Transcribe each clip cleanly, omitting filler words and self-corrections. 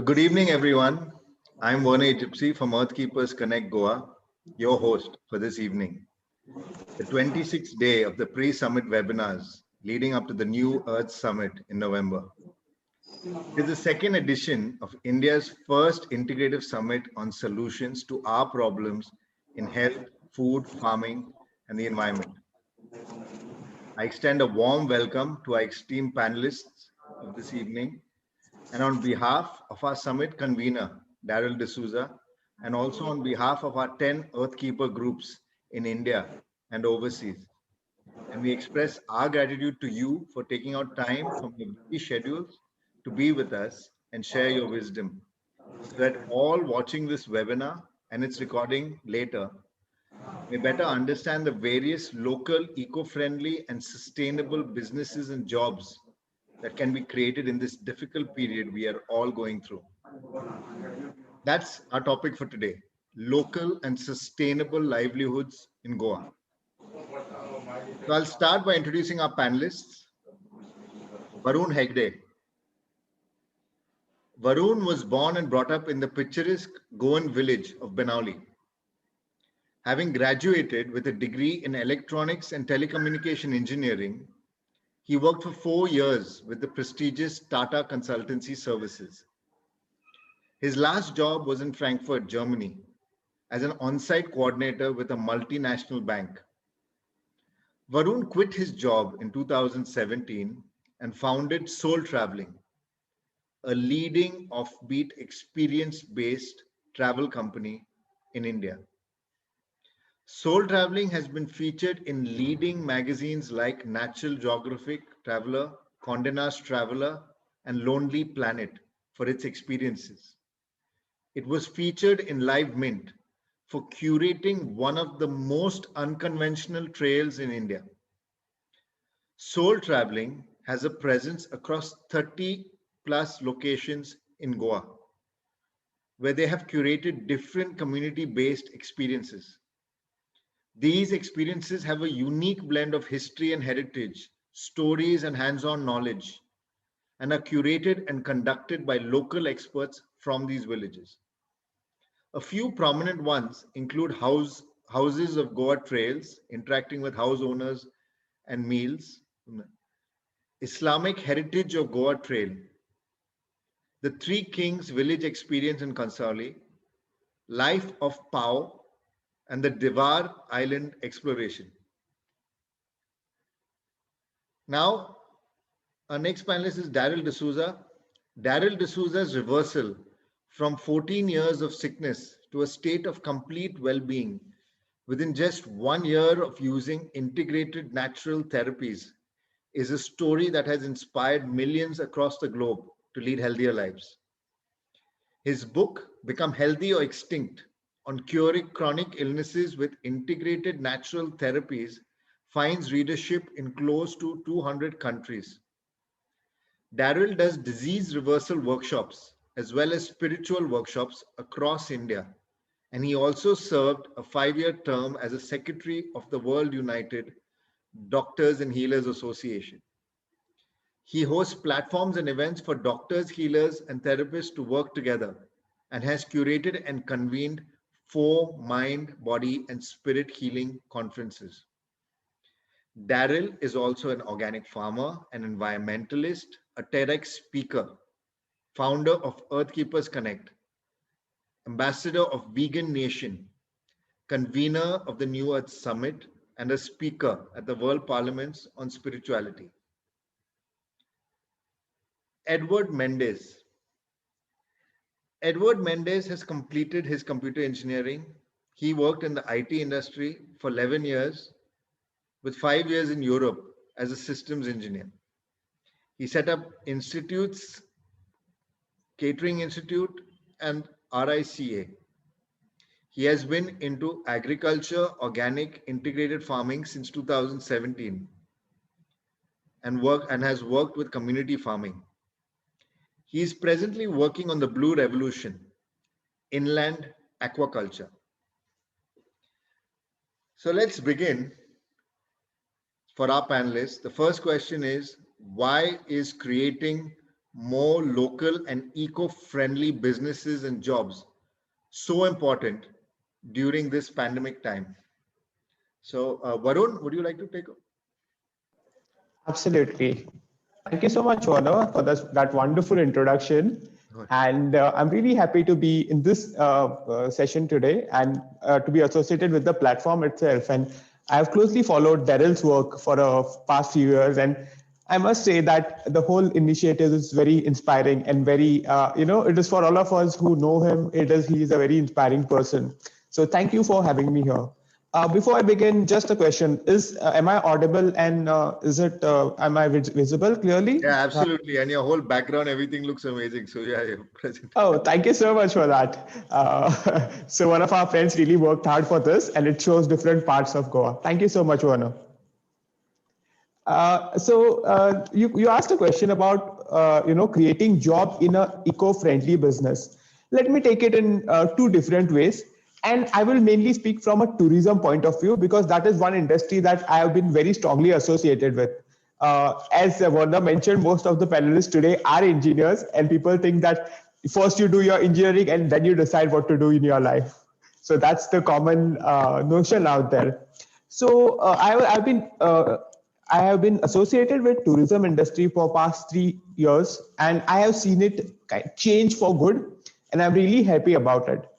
Good evening, everyone. I'm Varun Hegde from Earthkeepers Connect Goa, your host for this evening. The 26th day of the pre-summit webinars leading up to the New Earth Summit in November. It is the second edition of India's first integrative summit on solutions to our problems in health, food, farming, and the environment. I extend a warm welcome to our esteemed panelists of this evening. And on behalf of our summit convener, Darrell De Souza, and also on behalf of our 10 Earthkeeper groups in India and overseas. And we express our gratitude to you for taking out time from your busy schedules to be with us and share your wisdom, so that all watching this webinar and its recording later may better understand the various local, eco-friendly and sustainable businesses and jobs that can be created in this difficult period we are all going through. That's our topic for today: local and sustainable livelihoods in Goa. So I'll start by introducing our panelists. Varun Hegde. Varun was born and brought up in the picturesque Goan village of Benauli. Having graduated with a degree in electronics and telecommunication engineering, he worked for 4 years with the prestigious Tata Consultancy Services. His last job was in Frankfurt, Germany, as an on-site coordinator with a multinational bank. Varun quit his job in 2017 and founded Soul Traveling, a leading offbeat experience-based travel company in India. Soul Traveling has been featured in leading magazines like Natural Geographic Traveler, Condé Nast Traveler, and Lonely Planet for its experiences. It was featured in Live Mint for curating one of the most unconventional trails in India. Soul Traveling has a presence across 30 plus locations in Goa, where they have curated different community-based experiences. These experiences have a unique blend of history and heritage, stories and hands-on knowledge, and are curated and conducted by local experts from these villages. A few prominent ones include Houses of Goa Trails, interacting with house owners and meals, Islamic Heritage of Goa Trail, the Three Kings Village Experience in Kansali, Life of Pau, and the Devar Island Exploration. Now, our next panelist is Darrell De Souza. Darrell De Souza's reversal from 14 years of sickness to a state of complete well-being within just 1 year of using integrated natural therapies is a story that has inspired millions across the globe to lead healthier lives. His book, Become Healthy or Extinct, on curing chronic illnesses with integrated natural therapies, finds readership in close to 200 countries. Darryl does disease reversal workshops as well as spiritual workshops across India, and he also served a 5-year term as a secretary of the World United Doctors and Healers Association. He hosts platforms and events for doctors, healers, and therapists to work together, and has curated and convened 4 mind, body, and spirit healing conferences. Darryl is also an organic farmer, an environmentalist, a TEDx speaker, founder of Earthkeepers Connect, ambassador of Vegan Nation, convener of the New Earth Summit, and a speaker at the World Parliaments on Spirituality. Edward Mendes. Edward Mendes has completed his computer engineering. He worked in the IT industry for 11 years, with 5 years in Europe as a systems engineer. He set up institutes, Catering Institute and RICA. He has been into agriculture, organic, integrated farming since 2017 and has worked with community farming. He is presently working on the Blue Revolution, inland aquaculture. So let's begin. For our panelists, the first question is, why is creating more local and eco-friendly businesses and jobs so important during this pandemic time. So, Varun, would you like to take? Absolutely. Thank you so much, Warner, for that wonderful introduction. And I'm really happy to be in this session today and to be associated with the platform itself. And I have closely followed Darryl's work for the past few years. And I must say that the whole initiative is very inspiring and very, it is for all of us who know him. He is a very inspiring person. So thank you for having me here. Before I begin, just a question: am I audible and am I visible clearly? Yeah, absolutely. And your whole background, everything looks amazing. So yeah, you're present. Oh, thank you so much for that. So one of our friends really worked hard for this, and it shows different parts of Goa. Thank you so much, Warner. You asked a question about creating job in a eco-friendly business. Let me take it in two different ways. And I will mainly speak from a tourism point of view because that is one industry that I have been very strongly associated with. As Warner mentioned, most of the panelists today are engineers, and people think that first you do your engineering and then you decide what to do in your life. So that's the common notion out there. So I have been associated with tourism industry for past 3 years, and I have seen it change for good, and I'm really happy about it.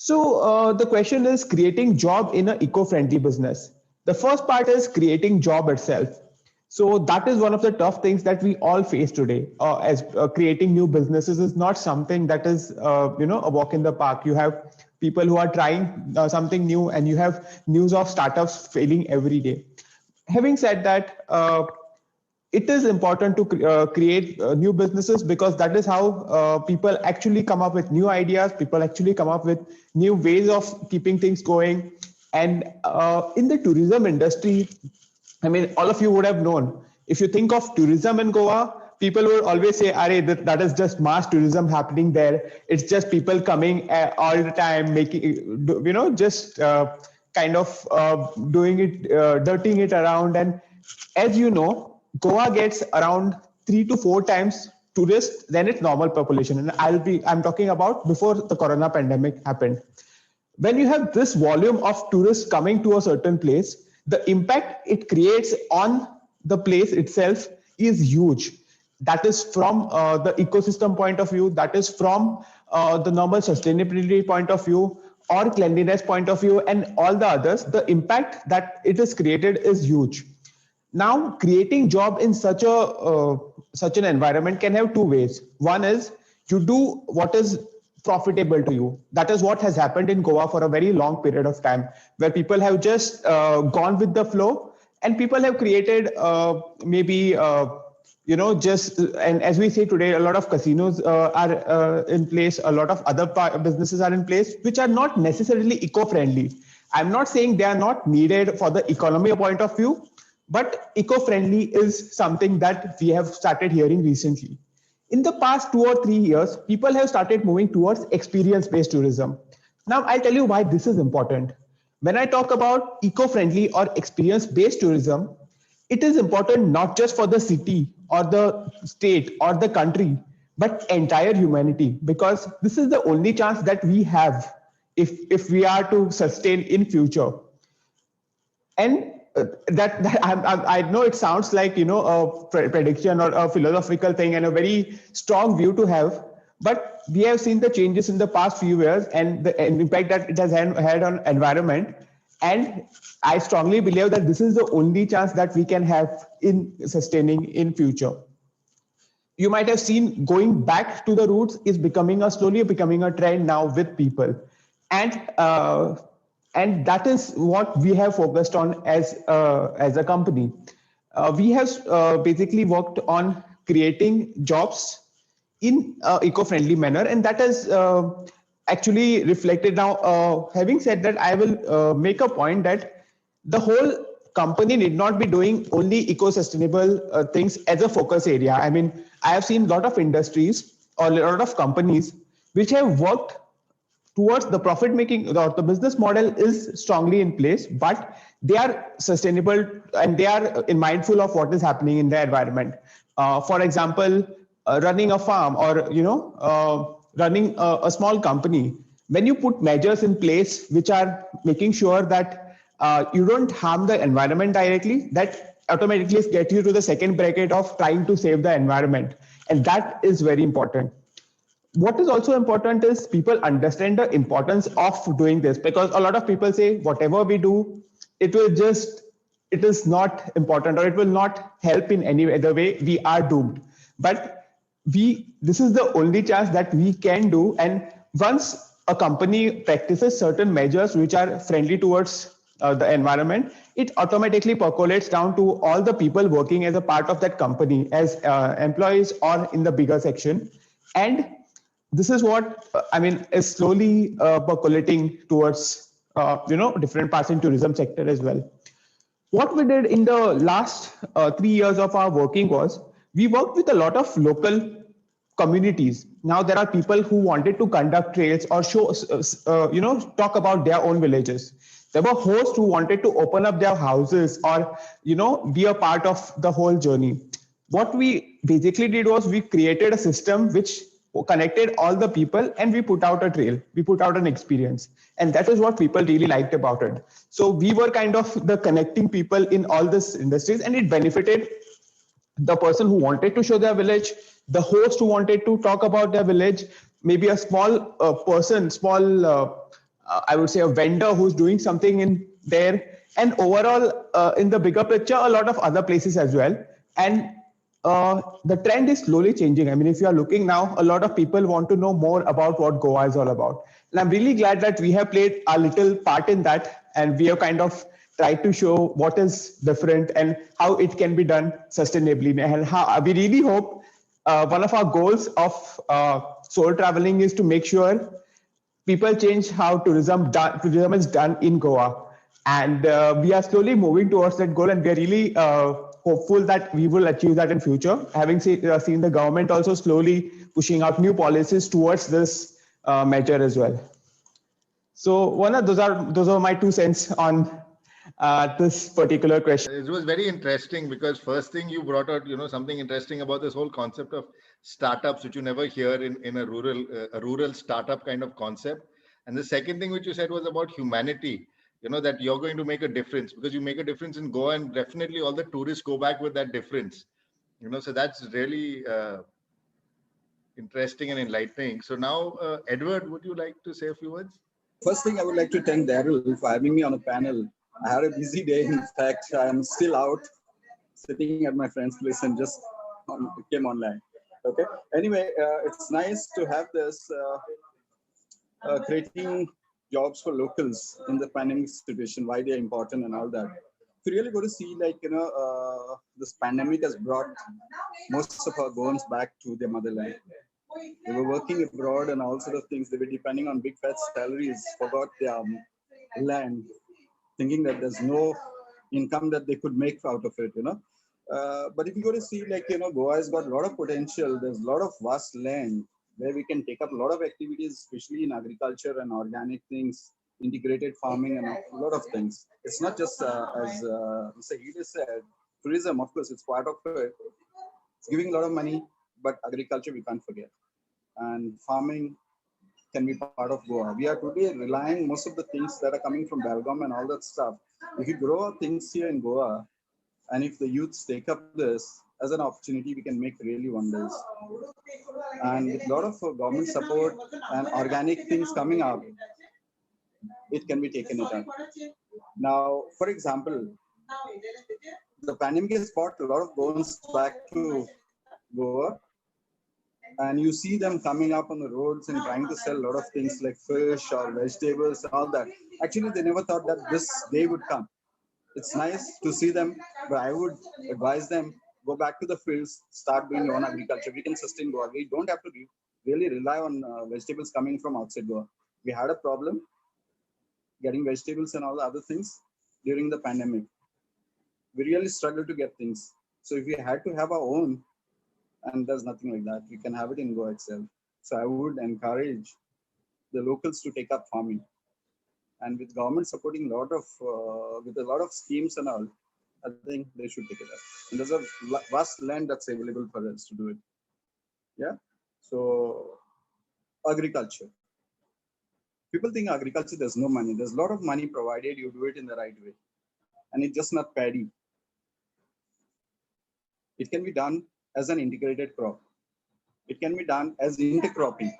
So the question is creating job in an eco-friendly business. The first part is creating job itself. So that is one of the tough things that we all face today. As creating new businesses is not something that is a walk in the park. You have people who are trying something new, and you have news of startups failing every day. Having said that, it is important to create new businesses because that is how people actually come up with new ideas. People actually come up with new ways of keeping things going. And in the tourism industry, I mean, all of you would have known, if you think of tourism in Goa, people will always say, that is just mass tourism happening there. It's just people coming all the time, making, doing it, dirtying it around. And as you know, Goa gets around 3 to 4 times tourists than its normal population. And I'm talking about before the corona pandemic happened. When you have this volume of tourists coming to a certain place, the impact it creates on the place itself is huge. That is from the ecosystem point of view, that is from the normal sustainability point of view, or cleanliness point of view, and all the others. The impact that it is created is huge. Now, creating job in such an environment can have two ways. One is you do what is profitable to you. That is what has happened in Goa for a very long period of time, where people have just gone with the flow, and people have created and as we say today, a lot of casinos are in place, a lot of other businesses are in place, which are not necessarily eco-friendly. I'm not saying they are not needed for the economy point of view, but eco-friendly is something that we have started hearing recently. In the past 2 or 3 years, people have started moving towards experience-based tourism. Now, I'll tell you why this is important. When I talk about eco-friendly or experience-based tourism, it is important not just for the city or the state or the country, but entire humanity, because this is the only chance that we have if we are to sustain in future. And I know it sounds like a prediction or a philosophical thing and a very strong view to have, but we have seen the changes in the past few years and the impact that it has had on environment. And I strongly believe that this is the only chance that we can have in sustaining in future. You might have seen going back to the roots is slowly becoming a trend now with people. And that is what we have focused on as a company. We have basically worked on creating jobs in an eco-friendly manner, and that is actually reflected now. Having said that, I will make a point that the whole company need not be doing only eco-sustainable things as a focus area. I mean, I have seen a lot of industries or a lot of companies which have worked towards the profit making, or the business model is strongly in place, but they are sustainable and they are mindful of what is happening in the environment. For example, running a farm or running a small company, when you put measures in place which are making sure that you don't harm the environment directly, that automatically get you to the second bracket of trying to save the environment, and that is very important. What is also important is people understand the importance of doing this, because a lot of people say whatever we do, it is not important or it will not help in any other way, we are doomed. But this is the only chance that we can do, and once a company practices certain measures which are friendly towards the environment, it automatically percolates down to all the people working as a part of that company as employees or in the bigger section. And this is what is slowly percolating towards different parts in tourism sector as well. What we did in the last 3 years of our working was we worked with a lot of local communities. Now there are people who wanted to conduct trails or show talk about their own villages. There were hosts who wanted to open up their houses or be a part of the whole journey. What we basically did was we created a system which connected all the people, and we put out a trail, we put out an experience, and that is what people really liked about it. So we were kind of the connecting people in all these industries, and it benefited the person who wanted to show their village, the host who wanted to talk about their village, maybe a small I would say a vendor who's doing something in there, and overall in the bigger picture, a lot of other places as well. And the trend is slowly changing. I mean, if you are looking now, a lot of people want to know more about what Goa is all about. And I'm really glad that we have played a little part in that, and we have kind of tried to show what is different and how it can be done sustainably. And how we really hope one of our goals of soul traveling is to make sure people change how tourism is done in Goa. And we are slowly moving towards that goal, and we are really hopeful that we will achieve that in future. Having seen the government also slowly pushing out new policies towards this measure as well. So, Varun, those are my 2 cents on this particular question. It was very interesting because first thing you brought out, something interesting about this whole concept of startups, which you never hear in a rural startup kind of concept. And the second thing which you said was about humanity, that you're going to make a difference because you make a difference in Goa, and definitely all the tourists go back with that difference. So that's really interesting and enlightening. So now, Edward, would you like to say a few words? First thing, I would like to thank Darryl for having me on a panel. I had a busy day. In fact, I am still out sitting at my friend's place and just came online. Okay. Anyway, it's nice to have this creating jobs for locals in the pandemic situation, why they're important and all that. If you really go to see, this pandemic has brought most of our Goans back to their motherland. They were working abroad and all sort of things. They were depending on big fat salaries, forgot their land, thinking that there's no income that they could make out of it, But if you go to see, Goa has got a lot of potential. There's a lot of vast land where we can take up a lot of activities, especially in agriculture and organic things, integrated farming and a lot of things. It's not just, as Mr. Hegde said, tourism, of course, it's part of it. It's giving a lot of money, but agriculture we can't forget. And farming can be part of Goa. We are today relying most of the things that are coming from Belgaum and all that stuff. If you grow things here in Goa, and if the youths take up this as an opportunity, we can make really wonders. And with a lot of government support and organic things coming up, it can be taken it up. Now, for example, the pandemic has brought a lot of bones back to Goa. And you see them coming up on the roads and trying to sell a lot of things like fish or vegetables and all that. Actually, they never thought that this day would come. It's nice to see them, but I would advise them, go back to the fields, start doing your own agriculture. We can sustain Goa. We don't have to really rely on vegetables coming from outside Goa. We had a problem getting vegetables and all the other things during the pandemic. We really struggled to get things. So if we had to have our own, and there's nothing like that, we can have it in Goa itself. So I would encourage the locals to take up farming. And with government supporting with a lot of schemes and all, I think they should take it up. And there's a vast land that's available for us to do it. Yeah. So agriculture. People think agriculture, there's no money. There's a lot of money provided you do it in the right way. And it's just not paddy. It can be done as an integrated crop. It can be done as intercropping.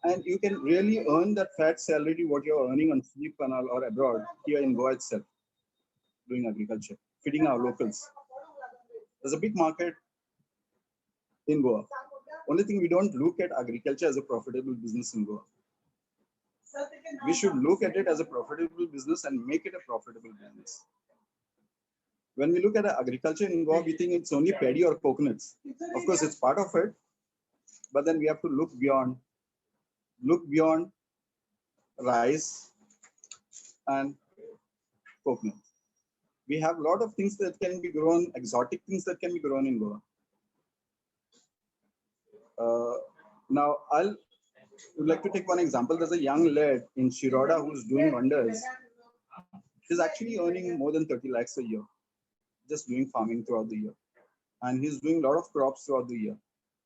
And you can really earn that fat salary what you're earning on Sleep Canal or abroad here in Goa itself, doing agriculture, feeding our locals. There's a big market in Goa. Only thing, we don't look at agriculture as a profitable business in Goa. We should look at it as a profitable business and make it a profitable business. When we look at agriculture in Goa, we think it's only paddy or coconuts. Of course, it's part of it, but then we have to look beyond rice and coconut. We have a lot of things that can be grown, exotic things that can be grown in Goa. Now, I would like to take one example. There's a young lad in Shiroda who's doing wonders. He's actually earning more than 30 lakhs a year, just doing farming throughout the year. And he's doing a lot of crops throughout the year.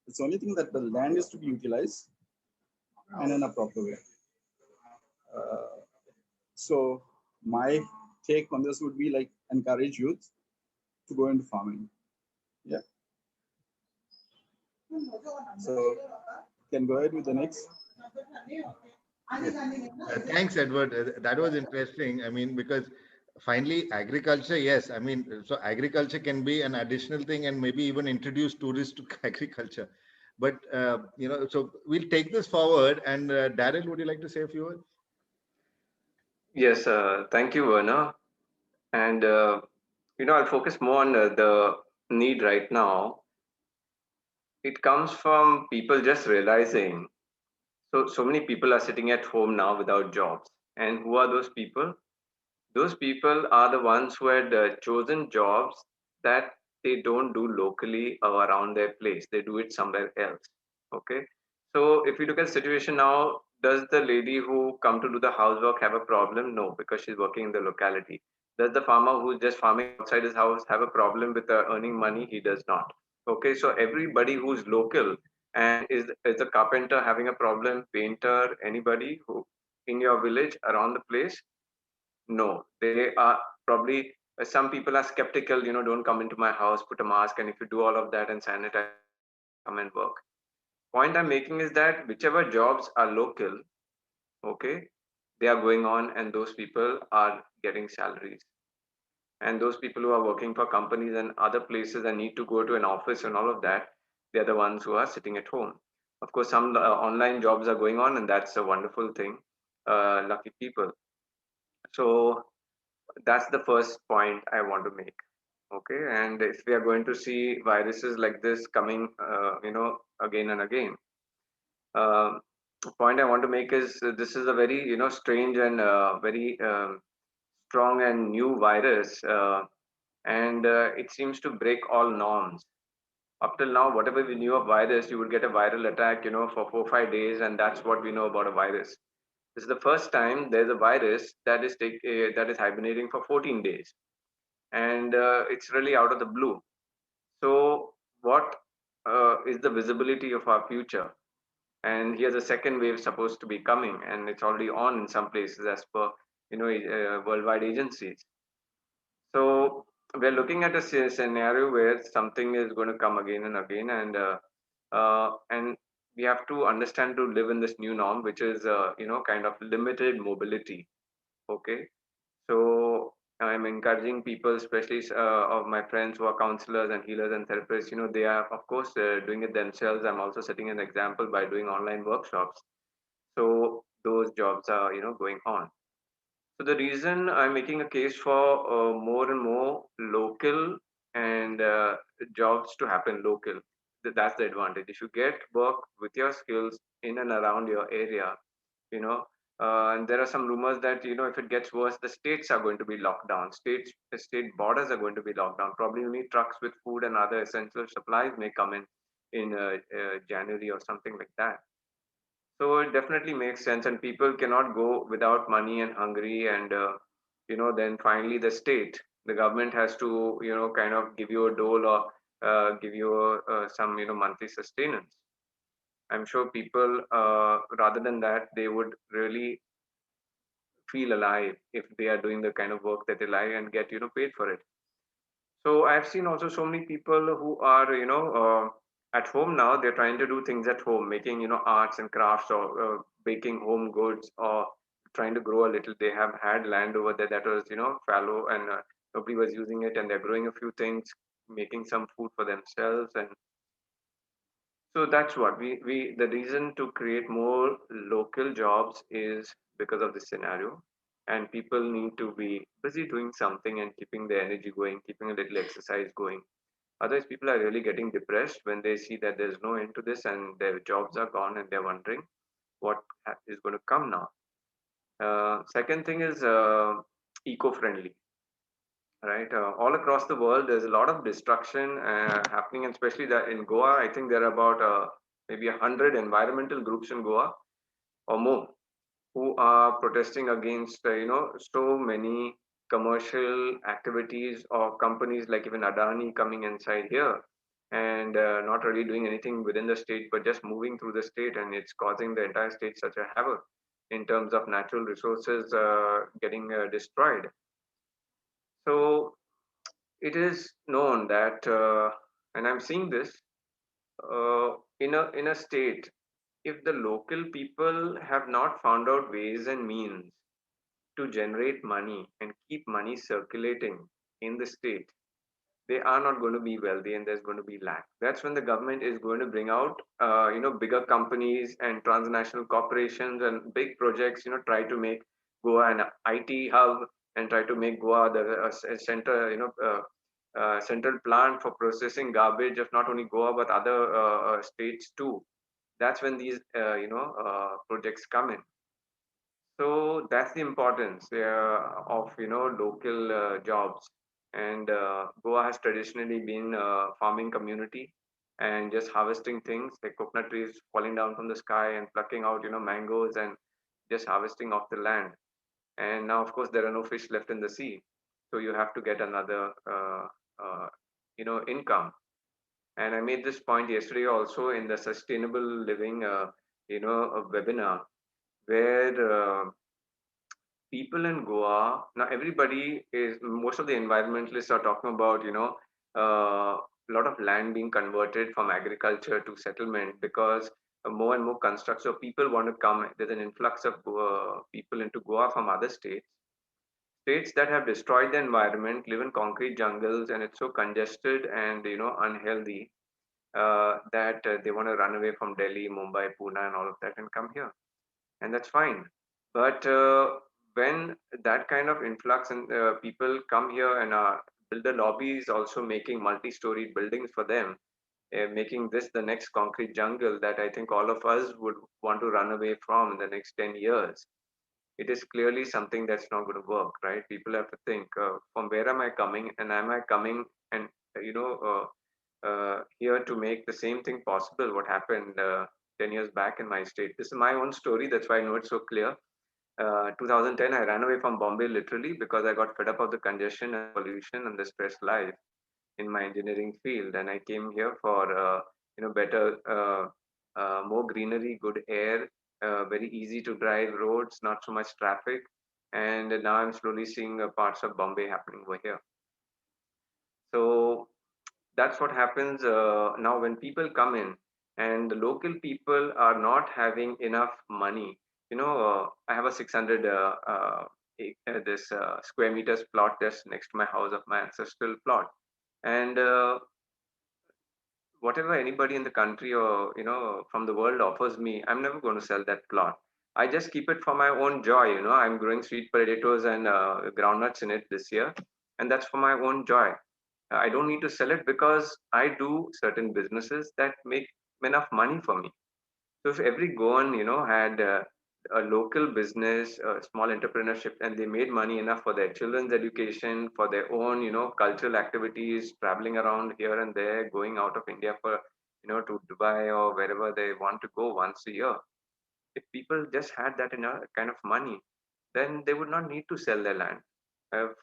It's the only thing that the land is to be utilized and in a proper way. So my take on this would be like encourage youth to go into farming. Yeah. So can go ahead with the next. Thanks, Edward. That was interesting. I mean, because finally, agriculture, yes. I mean, so agriculture can be an additional thing and maybe even introduce tourists to agriculture. But, so we'll take this forward. And Darryl, would you like to say a few words? Yes, thank you, Werner. And, I'll focus more on the need right now. It comes from people just realizing, so many people are sitting at home now without jobs. And who are those people? Those people are the ones who had chosen jobs that they don't do locally or around their place. They do it somewhere else. Okay. So if you look at the situation now, does the lady who come to do the housework have a problem? No, because she's working in the locality. Does the farmer who's just farming outside his house have a problem with earning money? He does not. Okay. So everybody who's local and is a carpenter having a problem, painter, anybody who in your village around the place, no, they are probably some people are skeptical, don't come into my house, put a mask, and if you do all of that and sanitize, come and work. Point I'm making is that whichever jobs are local, okay, they are going on and those people are getting salaries. And those people who are working for companies and other places and need to go to an office and all of that, they're the ones who are sitting at home. Of course, some online jobs are going on and that's a wonderful thing. Lucky people. So that's the first point I want to make. Okay, and if we are going to see viruses like this coming, again and again, point I want to make is this is a very strange and very strong and new virus, and it seems to break all norms. Up till now, whatever we knew of virus, you would get a viral attack, for 4 or 5 days, and that's what we know about a virus. This is the first time there's a virus that is hibernating for 14 days, and it's really out of the blue. So, what is the visibility of our future? And here's a second wave supposed to be coming, and it's already on in some places as per worldwide agencies. So we're looking at a scenario where something is going to come again and again, and we have to understand to live in this new norm, which is kind of limited mobility. Okay, so I'm encouraging people, especially of my friends who are counselors and healers and therapists. They are of course doing it themselves. I'm also setting an example by doing online workshops. So those jobs are going on. So the reason I'm making a case for more and more local and jobs to happen local, that's the advantage. If you get work with your skills in and around your area, and there are some rumors that if it gets worse, the states are going to be locked down. State borders are going to be locked down. Probably only trucks with food and other essential supplies may come in January or something like that. So it definitely makes sense, and people cannot go without money and hungry, and then finally the government has to kind of give you a dole or give you some monthly sustenance. I'm sure people, rather than that, they would really feel alive if they are doing the kind of work that they like and get paid for it. So I've seen also so many people who are at home now. They're trying to do things at home, making arts and crafts, or baking home goods, or trying to grow a little. They have had land over there that was fallow, and nobody was using it, and they're growing a few things, making some food for themselves. And so that's what we the reason to create more local jobs is because of this scenario. And people need to be busy doing something and keeping their energy going, keeping a little exercise going. Otherwise, people are really getting depressed when they see that there's no end to this and their jobs are gone and they're wondering what is going to come now. Second thing is eco-friendly, right? All across the world, there's a lot of destruction happening, and especially that in Goa. I think there are about maybe 100 environmental groups in Goa or more who are protesting against so many commercial activities or companies like even Adani coming inside here and not really doing anything within the state but just moving through the state, and it's causing the entire state such a havoc in terms of natural resources getting destroyed. So it is known that and I'm seeing this in a state, if the local people have not found out ways and means to generate money and keep money circulating in the state, they are not going to be wealthy and there's going to be lack. That's when the government is going to bring out, bigger companies and transnational corporations and big projects, try to make Goa an IT hub and try to make Goa the center, central plant for processing garbage of not only Goa but other states too. That's when these, projects come in. So that's the importance of local jobs. And Goa has traditionally been a farming community and just harvesting things like coconut trees falling down from the sky and plucking out mangoes and just harvesting off the land. And now, of course, there are no fish left in the sea, so you have to get another income. And I made this point yesterday also in the sustainable living a webinar where people in Goa, now everybody is, most of the environmentalists are talking about, a lot of land being converted from agriculture to settlement because more and more construction. So people want to come, there's an influx of people into Goa from other states. States that have destroyed the environment, live in concrete jungles, and it's so congested and, unhealthy that they want to run away from Delhi, Mumbai, Pune, and all of that and come here. And that's fine. But when that kind of influx and people come here and builder lobbies also making multi-story buildings for them, making this the next concrete jungle that I think all of us would want to run away from in the next 10 years. It is clearly something that's not going to work, right? People have to think, from where am I coming, and am I coming and here to make the same thing possible? What happened 10 years back in my state? This is my own story. That's why I know it's so clear. 2010, I ran away from Bombay literally because I got fed up of the congestion and pollution and the stress life in my engineering field, and I came here for better, more greenery, good air, very easy to drive roads, not so much traffic, and now I'm slowly seeing parts of Bombay happening over here. So that's what happens now when people come in and the local people are not having enough money. I have a 600 this square meters plot just next to my house of my ancestral plot, and whatever anybody in the country or from the world offers me, I'm never going to sell that plot. I just keep it for my own joy. I'm growing sweet potatoes and groundnuts in it this year, and that's for my own joy. I don't need to sell it because I do certain businesses that make enough money for me. So if every Goan, had a local business, a small entrepreneurship, and they made money enough for their children's education, for their own, cultural activities, traveling around here and there, going out of India for, to Dubai or wherever they want to go once a year. If people just had that kind of money, then they would not need to sell their land.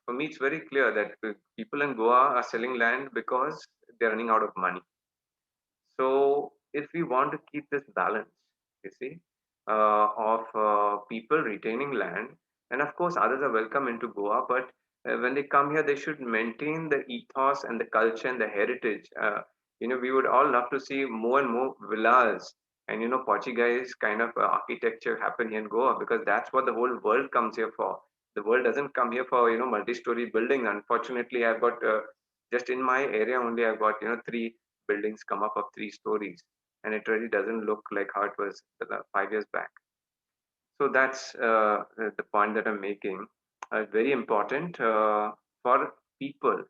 For me, it's very clear that people in Goa are selling land because they're running out of money. So if we want to keep this balance, you see, of people retaining land, and of course others are welcome into Goa, but when they come here, they should maintain the ethos and the culture and the heritage. We would all love to see more and more villas and Portuguese kind of architecture happen here in Goa, because that's what the whole world comes here for. The world doesn't come here for multi-story buildings. Unfortunately, I've got just in my area only, I've got three buildings come up of 3 stories, and it really doesn't look like how it was 5 years back. So that's the point that I'm making. Very important for people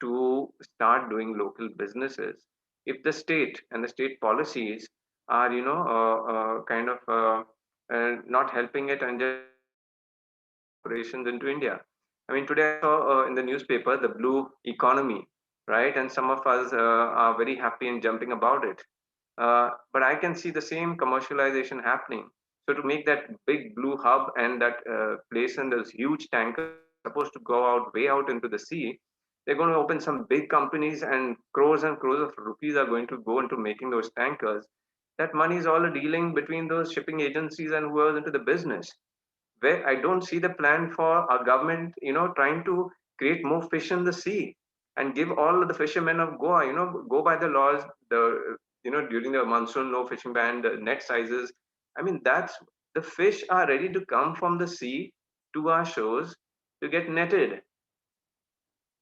to start doing local businesses. If the state and the state policies are, kind of not helping it and just operations into India. I mean, today I saw in the newspaper the blue economy, right? And some of us are very happy and jumping about it. But I can see the same commercialization happening. So to make that big blue hub and that place in those huge tankers that are supposed to go out way out into the sea, they're going to open some big companies, and crores of rupees are going to go into making those tankers. That money is all a dealing between those shipping agencies and whoever's into the business, where I don't see the plan for our government, trying to create more fish in the sea and give all of the fishermen of Goa, go by the laws, during the monsoon, no fishing ban, the net sizes. I mean, the fish are ready to come from the sea to our shores to get netted.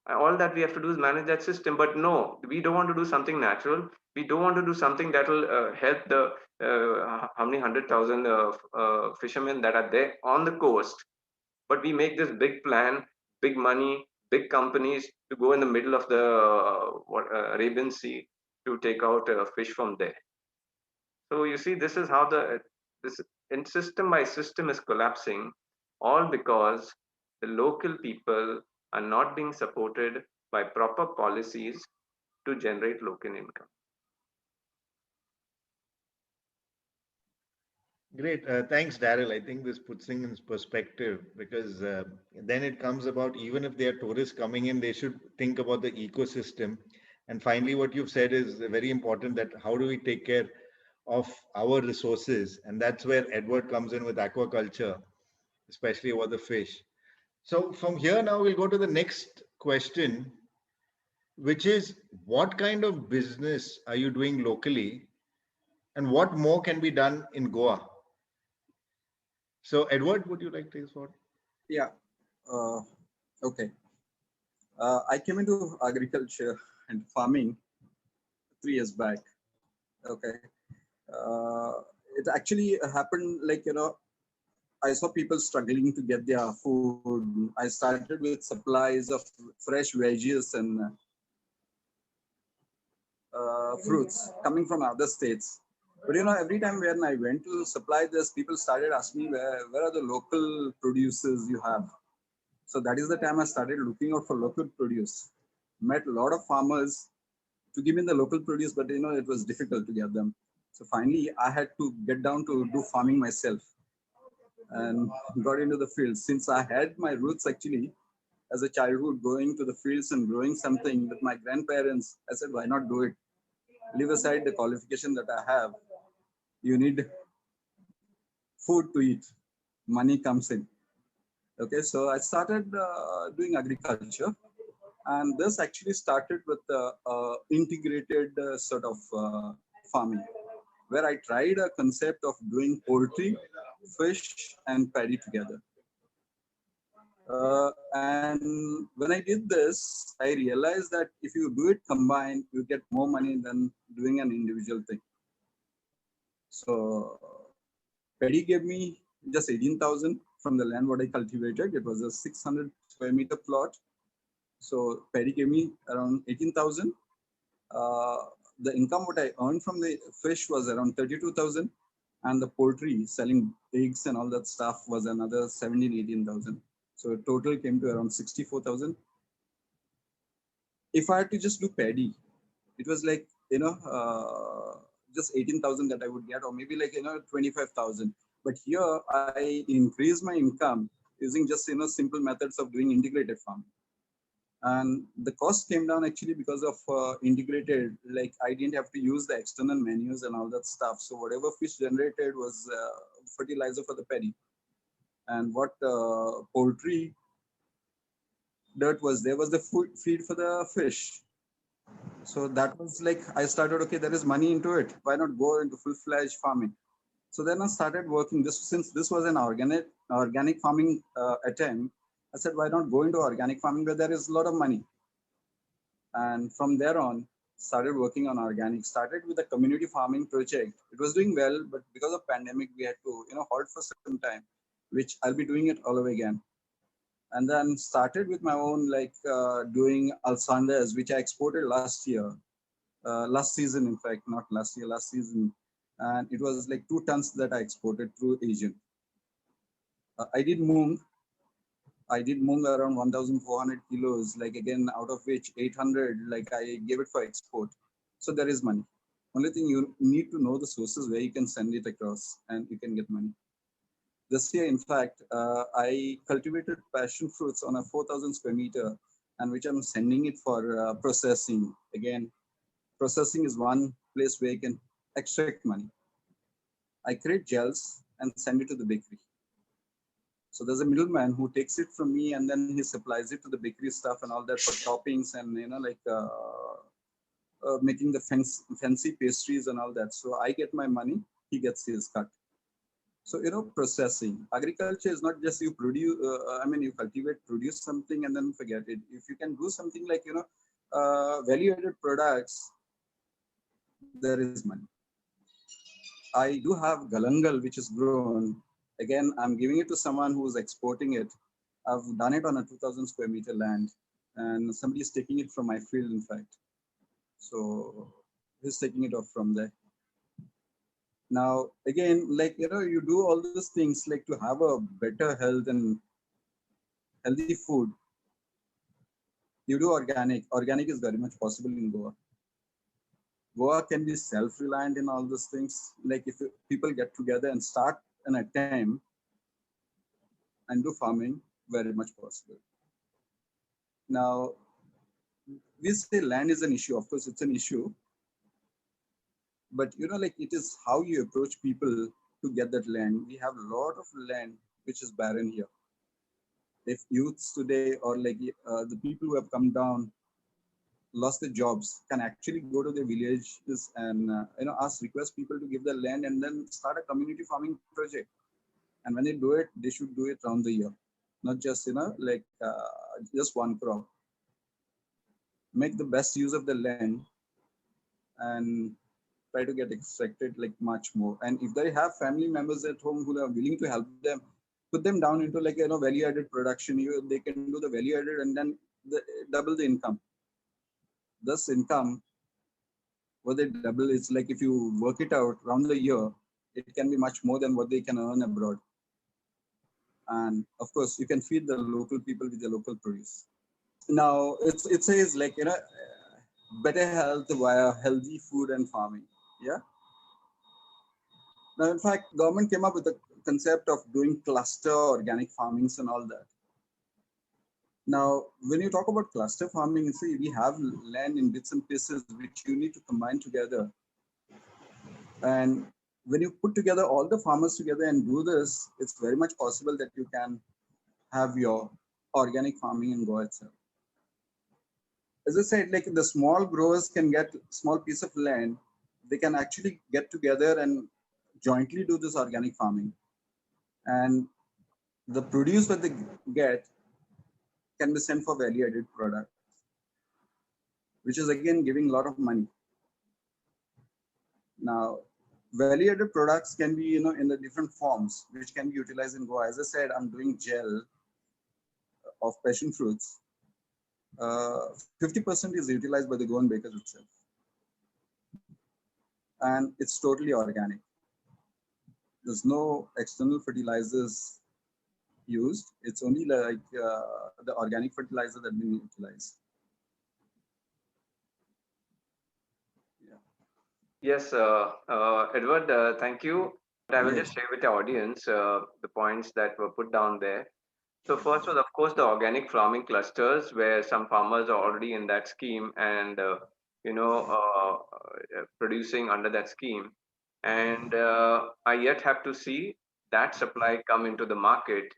All that we have to do is manage that system. But no, we don't want to do something natural. We don't want to do something that will help the how many 100,000 fishermen that are there on the coast. But we make this big plan, big money, big companies to go in the middle of the Arabian Sea to take out fish from there. So you see, this is how this in system by system is collapsing, all because the local people are not being supported by proper policies to generate local income. Great. Thanks, Darryl. I think this puts things in perspective, because then it comes about, even if they are tourists coming in, they should think about the ecosystem. And finally, what you've said is very important, that how do we take care of our resources? And that's where Edward comes in with aquaculture, especially about the fish. So from here now, we'll go to the next question, which is, what kind of business are you doing locally, and what more can be done in Goa? So, Edward, would you like to respond? Yeah. Okay. I came into agriculture and farming 3 years back. Okay. It actually happened like, I saw people struggling to get their food. I started with supplies of fresh veggies and fruits coming from other states. But every time when I went to supply this, people started asking me, where are the local producers you have? So that is the time I started looking out for local produce. Met a lot of farmers to give me the local produce, but it was difficult to get them. So finally, I had to get down to do farming myself and got into the field. Since I had my roots actually as a childhood going to the fields and growing something with my grandparents, I said, why not do it? Leave aside the qualification that I have. You need food to eat. Money comes in. Okay, so I started doing agriculture, and this actually started with integrated sort of farming, where I tried a concept of doing poultry, fish, and paddy together. And when I did this, I realized that if you do it combined, you get more money than doing an individual thing. So paddy gave me just 18,000 from the land what I cultivated. It was a 600 square meter plot. So paddy gave me around 18,000. The income what I earned from the fish was around 32,000, and the poultry, selling eggs and all that stuff, was another 17, 18,000. So total came to around 64,000. If I had to just do paddy, it was like, just 18,000 that I would get, or maybe like, 25,000. But here I increased my income using just simple methods of doing integrated farming. And the cost came down actually because of integrated. Like I didn't have to use the external menus and all that stuff. So whatever fish generated was fertilizer for the paddy, and what poultry dirt was there was the food feed for the fish. So that was like I started. Okay, there is money into it. Why not go into full-fledged farming? So then I started working. Since this was an organic farming attempt, I said, why not go into organic farming where there is a lot of money? And from there on, started working on organic. Started with a community farming project. It was doing well, but because of pandemic, we had to halt for some time, which I'll be doing it all over again. And then started with my own doing alsandas, which I exported last year, last season, in fact, not last year, last season. And it was like 2 tons that I exported through Asian. I did moong around 1,400 kilos, like again, out of which 800, like I gave it for export. So there is money. Only thing you need to know the sources where you can send it across and you can get money. This year, in fact, I cultivated passion fruits on a 4,000 square meter, and which I'm sending it for processing. Again, processing is one place where you can extract money. I create gels and send it to the bakery. So there's a middleman who takes it from me and then he supplies it to the bakery stuff and all that for toppings and making the fancy pastries and all that. So I get my money, he gets his cut. So processing. Agriculture is not just you produce. You cultivate, produce something and then forget it. If you can do something like value-added products, there is money. I do have galangal which is grown. Again, I'm giving it to someone who's exporting it. I've done it on a 2,000 square meter land, and somebody is taking it from my field, in fact. So he's taking it off from there. Now, again, you do all these things like to have a better health and healthy food. You do organic. Organic is very much possible in Goa. Goa can be self-reliant in all those things. Like if people get together and start an attempt and do farming, very much possible. Now, we say land is an issue. Of course, it's an issue. But it is how you approach people to get that land. We have a lot of land which is barren here. If youths today or the people who have come down, lost their jobs, can actually go to their villages and request people to give their land and then start a community farming project. And when they do it, they should do it around the year, not just just one crop. Make the best use of the land and try to get extracted much more. And if they have family members at home who are willing to help them, put them down into value-added production. They can do the value-added and then double the income. This income, what they double is like if you work it out around the year, it can be much more than what they can earn abroad. And of course, you can feed the local people with the local produce. Now, it says better health via healthy food and farming. Yeah. Now, in fact, government came up with the concept of doing cluster organic farmings and all that. Now, when you talk about cluster farming, see, we have land in bits and pieces which you need to combine together. And when you put together all the farmers together and do this, it's very much possible that you can have your organic farming in Goa itself. As I said, the small growers can get small piece of land. They can actually get together and jointly do this organic farming. And the produce that they get can be sent for value-added products, which is again giving a lot of money. Now, value-added products can be, in the different forms, which can be utilized in Goa. As I said, I'm doing gel of passion fruits. 50% is utilized by the Goan bakers itself. And it's totally organic. There's no external fertilizers used. It's only the organic fertilizer that being utilized. Yeah. Yes, Edward, thank you. I will just share with the audience the points that were put down there. So first was, of course, the organic farming clusters, where some farmers are already in that scheme and producing under that scheme. And I yet have to see that supply come into the market,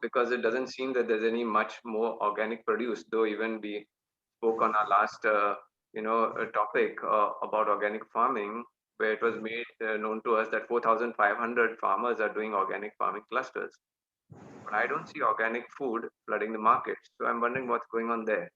because it doesn't seem that there's any much more organic produce. Though even we spoke on our last topic about organic farming, where it was made known to us that 4,500 farmers are doing organic farming clusters, but I don't see organic food flooding the market. So I'm wondering what's going on there.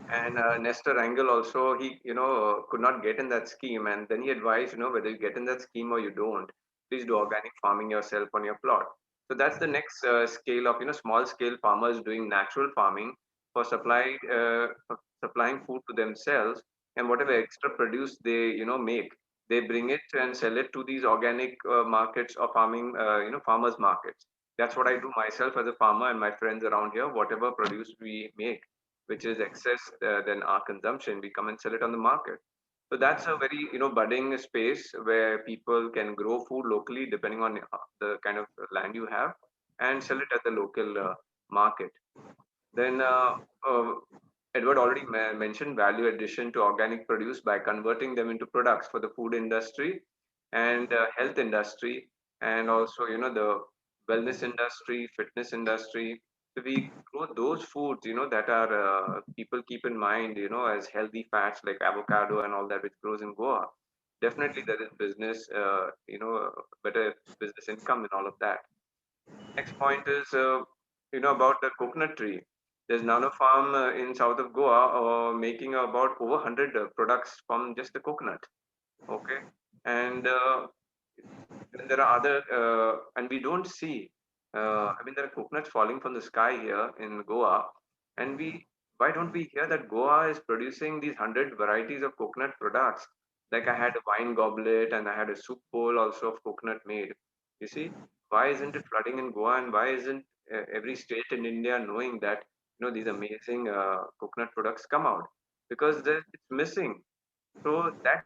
And Nestor Angel also, he could not get in that scheme, and then he advised, whether you get in that scheme or you don't, please do organic farming yourself on your plot. So that's the next scale of small scale farmers doing natural farming for for supplying food to themselves, and whatever extra produce they make, they bring it and sell it to these organic markets or farming farmers markets. That's what I do myself as a farmer and my friends around here. Whatever produce we make, which is excess than our consumption, we come and sell it on the market. So that's a very budding space where people can grow food locally depending on the kind of land you have, and sell it at the local market. Then Edward already mentioned value addition to organic produce by converting them into products for the food industry and health industry, and also the wellness industry, fitness industry. So we grow those foods that are people keep in mind as healthy fats like avocado and all that, which grows in Goa. Definitely there is business, better business income and all of that. Next point is, about the coconut tree. There's nano farm in south of Goa making about over 100 products from just the coconut. Okay, and then there are other, and we don't see. I mean, there are coconuts falling from the sky here in Goa, and why don't we hear that Goa is producing these 100 varieties of coconut products? Like I had a wine goblet and I had a soup bowl also of coconut made. You see, why isn't it flooding in Goa, and why isn't every state in India knowing that these amazing coconut products come out? Because it's missing. So that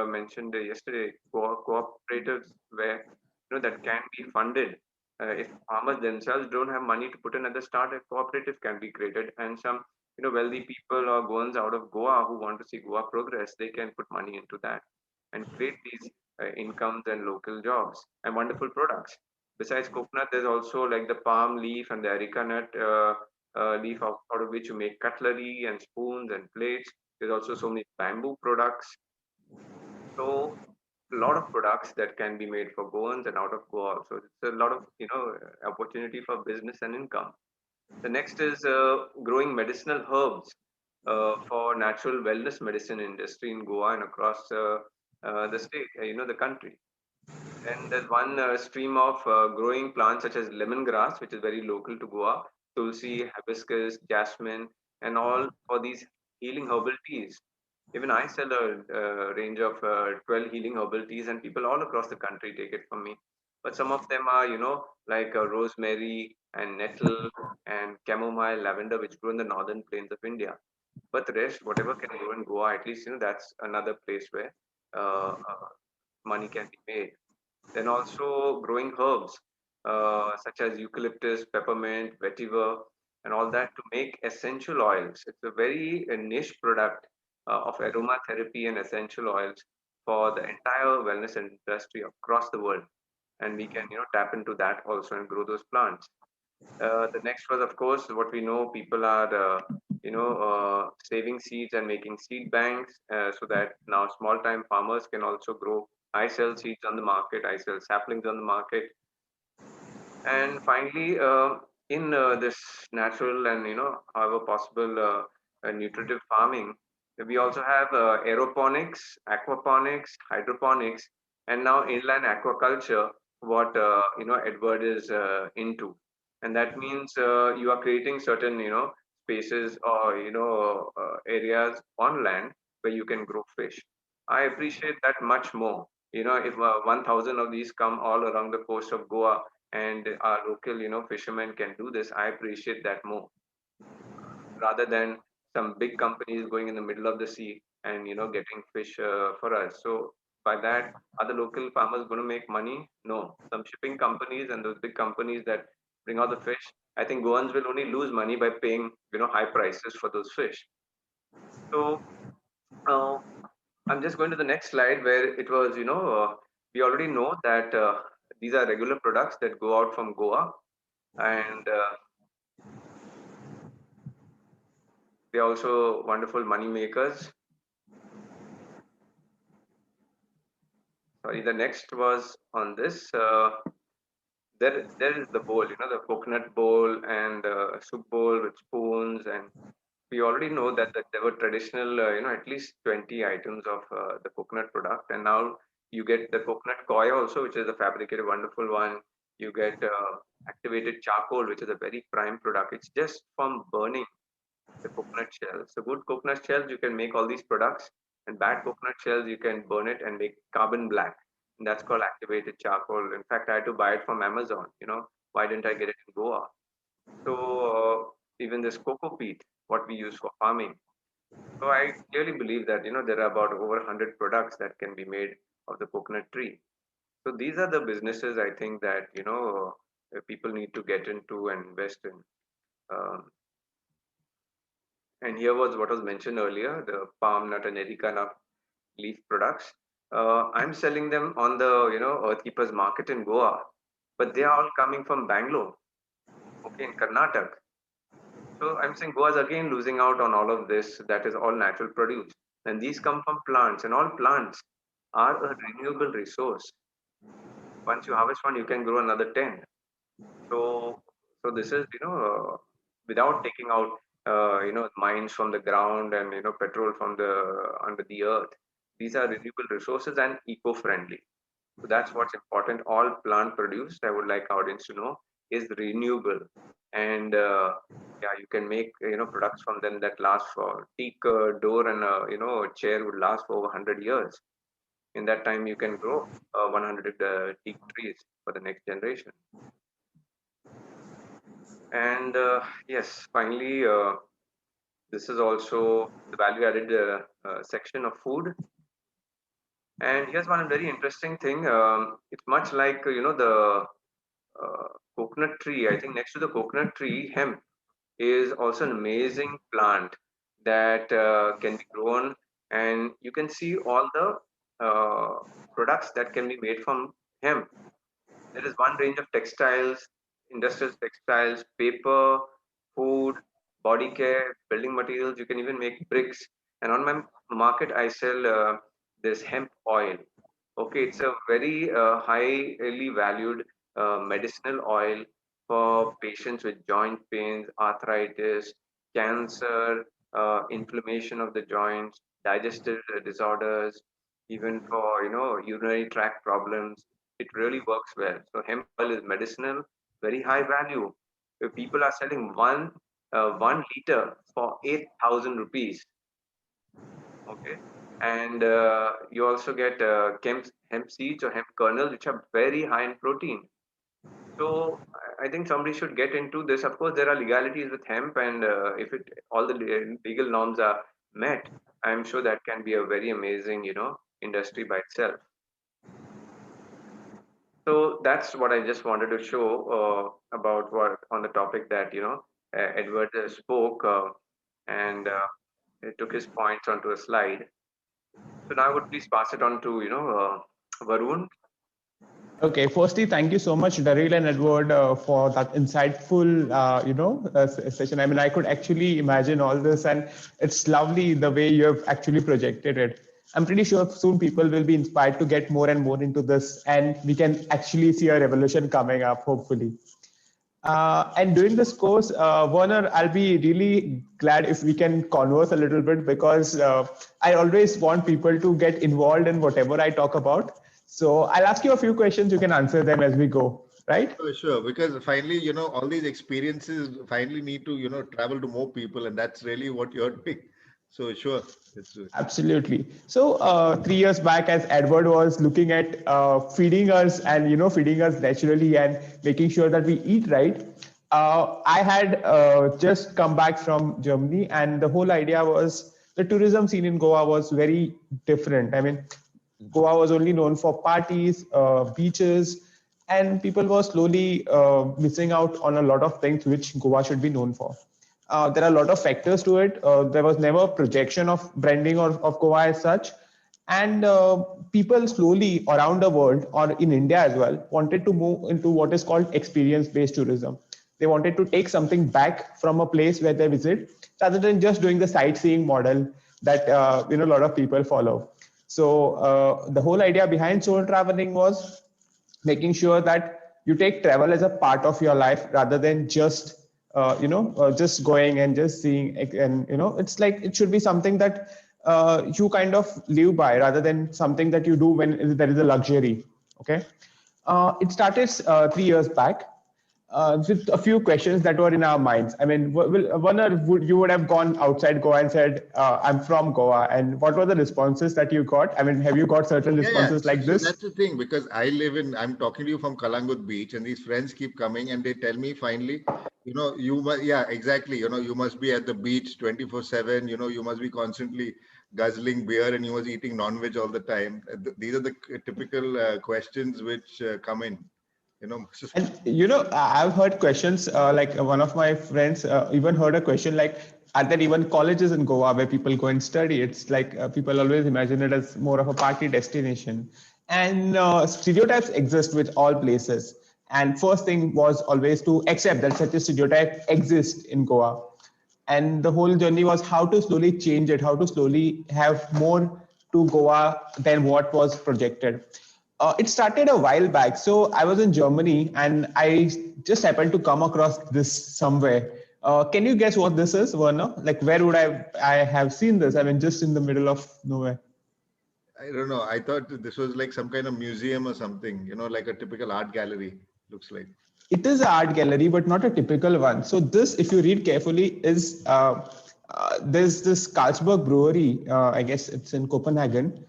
mentioned yesterday, cooperatives where that can be funded. If farmers themselves don't have money to put in at the start, a cooperative can be created, and some wealthy people or Goans out of Goa who want to see Goa progress, they can put money into that and create these incomes and local jobs and wonderful products. Besides coconut, there's also like the palm leaf and the areca nut leaf, out of which you make cutlery and spoons and plates. There's also so many bamboo products. So a lot of products that can be made for Goans and out of Goa. So it's a lot of opportunity for business and income. The next is growing medicinal herbs for natural wellness medicine industry in Goa and across the state, the country. And there's one stream of growing plants such as lemongrass, which is very local to Goa, tulsi, hibiscus, jasmine, and all for these healing herbal teas. Even I sell a range of 12 healing herbal teas, and people all across the country take it from me. But some of them are, like rosemary and nettle and chamomile, lavender, which grow in the northern plains of India. But the rest, whatever can grow in Goa, at least, that's another place where money can be made. Then also growing herbs such as eucalyptus, peppermint, vetiver, and all that to make essential oils. It's a very niche product of aromatherapy and essential oils for the entire wellness industry across the world. And we can tap into that also and grow those plants. The next was, of course, what we know, people are saving seeds and making seed banks, so that now small time farmers can also grow. I sell seeds on the market, I sell saplings on the market. And finally, in this natural and however possible nutritive farming, we also have aeroponics, aquaponics, hydroponics, and now inland aquaculture, what Edward is into. And that means you are creating certain spaces or areas on land where you can grow fish. I appreciate that much more. If 1,000 of these come all along the coast of Goa, and our local fishermen can do this, I appreciate that more, rather than some big companies going in the middle of the sea and getting fish for us. So By that, are the local farmers going to make money? No. Some shipping companies and those big companies that bring out the fish, I think Goans will only lose money by paying, high prices for those fish. So uh, I'm just going to the next slide where it was, we already know that these are regular products that go out from Goa, and they're also wonderful money makers. Sorry, the next was on this. There is the bowl, the coconut bowl and soup bowl with spoons, and we already know that there were traditional, at least 20 items of the coconut product, and now you get the coconut coir also, which is a fabricated wonderful one. You get activated charcoal, which is a very prime product. It's just from burning the coconut shells. So good coconut shells, you can make all these products, and bad coconut shells, you can burn it and make carbon black. And that's called activated charcoal. In fact, I had to buy it from Amazon. Why didn't I get it in Goa? So even this cocoa peat, what we use for farming. So I clearly believe that there are about over 100 products that can be made of the coconut tree. So these are the businesses I think that people need to get into and invest in. Um, and here was what was mentioned earlier: the palm nut and erica nut leaf products. I'm selling them on the Earth Keepers Market in Goa, but they are all coming from Bangalore, okay, in Karnataka. So I'm saying Goa is again losing out on all of this. That is all natural produce, and these come from plants, and all plants are a renewable resource. Once you harvest one, you can grow another 10. So this is without taking out mines from the ground and petrol from the under the earth. These are renewable resources and eco-friendly. So that's what's important. All plant produce, I would like audience to know, is renewable, and yeah, you can make products from them that last for teak door and a chair would last for over 100 years. In that time, you can grow 100 teak trees for the next generation. And yes, finally, this is also the value added section of food. And here's one very interesting thing. It's much like the coconut tree. I think next to the coconut tree, hemp is also an amazing plant that can be grown, and you can see all the products that can be made from hemp. There is one range of textiles, industrial textiles, paper, food, body care, building materials. You can even make bricks. And on my market, I sell this hemp oil. Okay, it's a very highly valued medicinal oil for patients with joint pains, arthritis, cancer, inflammation of the joints, digestive disorders, even for urinary tract problems. It really works well. So hemp oil is medicinal, very high value. People are selling 1 liter for 8,000 rupees. Okay, and you also get hemp seeds or hemp kernels, which are very high in protein. So I think somebody should get into this. Of course, there are legalities with hemp, and if all the legal norms are met, I'm sure that can be a very amazing, industry by itself. So that's what I just wanted to show about what on the topic that Edward spoke, and took his points onto a slide. So now I would please pass it on to Varun. Okay, firstly, thank you so much, Darryl and Edward, for that insightful, session. I mean, I could actually imagine all this, and it's lovely the way you have actually projected it. I'm pretty sure soon people will be inspired to get more and more into this, and we can actually see a revolution coming up, hopefully. And during this course, Werner, I'll be really glad if we can converse a little bit, because I always want people to get involved in whatever I talk about. So I'll ask you a few questions. You can answer them as we go, right? Sure. Because finally, all these experiences finally need to, travel to more people, and that's really what you're doing. So sure. Absolutely. So 3 years back, as Edward was looking at feeding us and feeding us naturally and making sure that we eat right, I had just come back from Germany, and the whole idea was the tourism scene in Goa was very different. I mean, Goa was only known for parties, beaches, and people were slowly missing out on a lot of things which Goa should be known for. There are a lot of factors to it. There was never projection of branding of Goa as such. And people slowly around the world or in India as well wanted to move into what is called experience-based tourism. They wanted to take something back from a place where they visit rather than just doing the sightseeing model that a lot of people follow. So the whole idea behind soul traveling was making sure that you take travel as a part of your life rather than just just going and just seeing. And it's like it should be something that you kind of live by rather than something that you do when there is a luxury. Okay. It started 3 years back with a few questions that were in our minds. I mean, you would have gone outside Goa and said, I'm from Goa. And what were the responses that you got? I mean, have you got certain responses like this? So that's the thing, because I'm talking to you from Kalangut Beach, and these friends keep coming and they tell me finally, exactly. You must be at the beach 24/7. You must be constantly guzzling beer and you must be eating non-veg all the time. These are the typical questions which come in. And I've heard questions like one of my friends even heard a question like, are there even colleges in Goa where people go and study? It's like people always imagine it as more of a party destination. And stereotypes exist with all places. And first thing was always to accept that such a stereotype exists in Goa. And the whole journey was how to slowly change it, how to slowly have more to Goa than what was projected. It started a while back. So I was in Germany and I just happened to come across this somewhere. Can you guess what this is, Werner? Like, where would I have seen this? I mean, just in the middle of nowhere. I don't know. I thought this was like some kind of museum or something, like a typical art gallery, looks like. It is an art gallery, but not a typical one. So this, if you read carefully, is there's this Karlsburg Brewery. I guess it's in Copenhagen.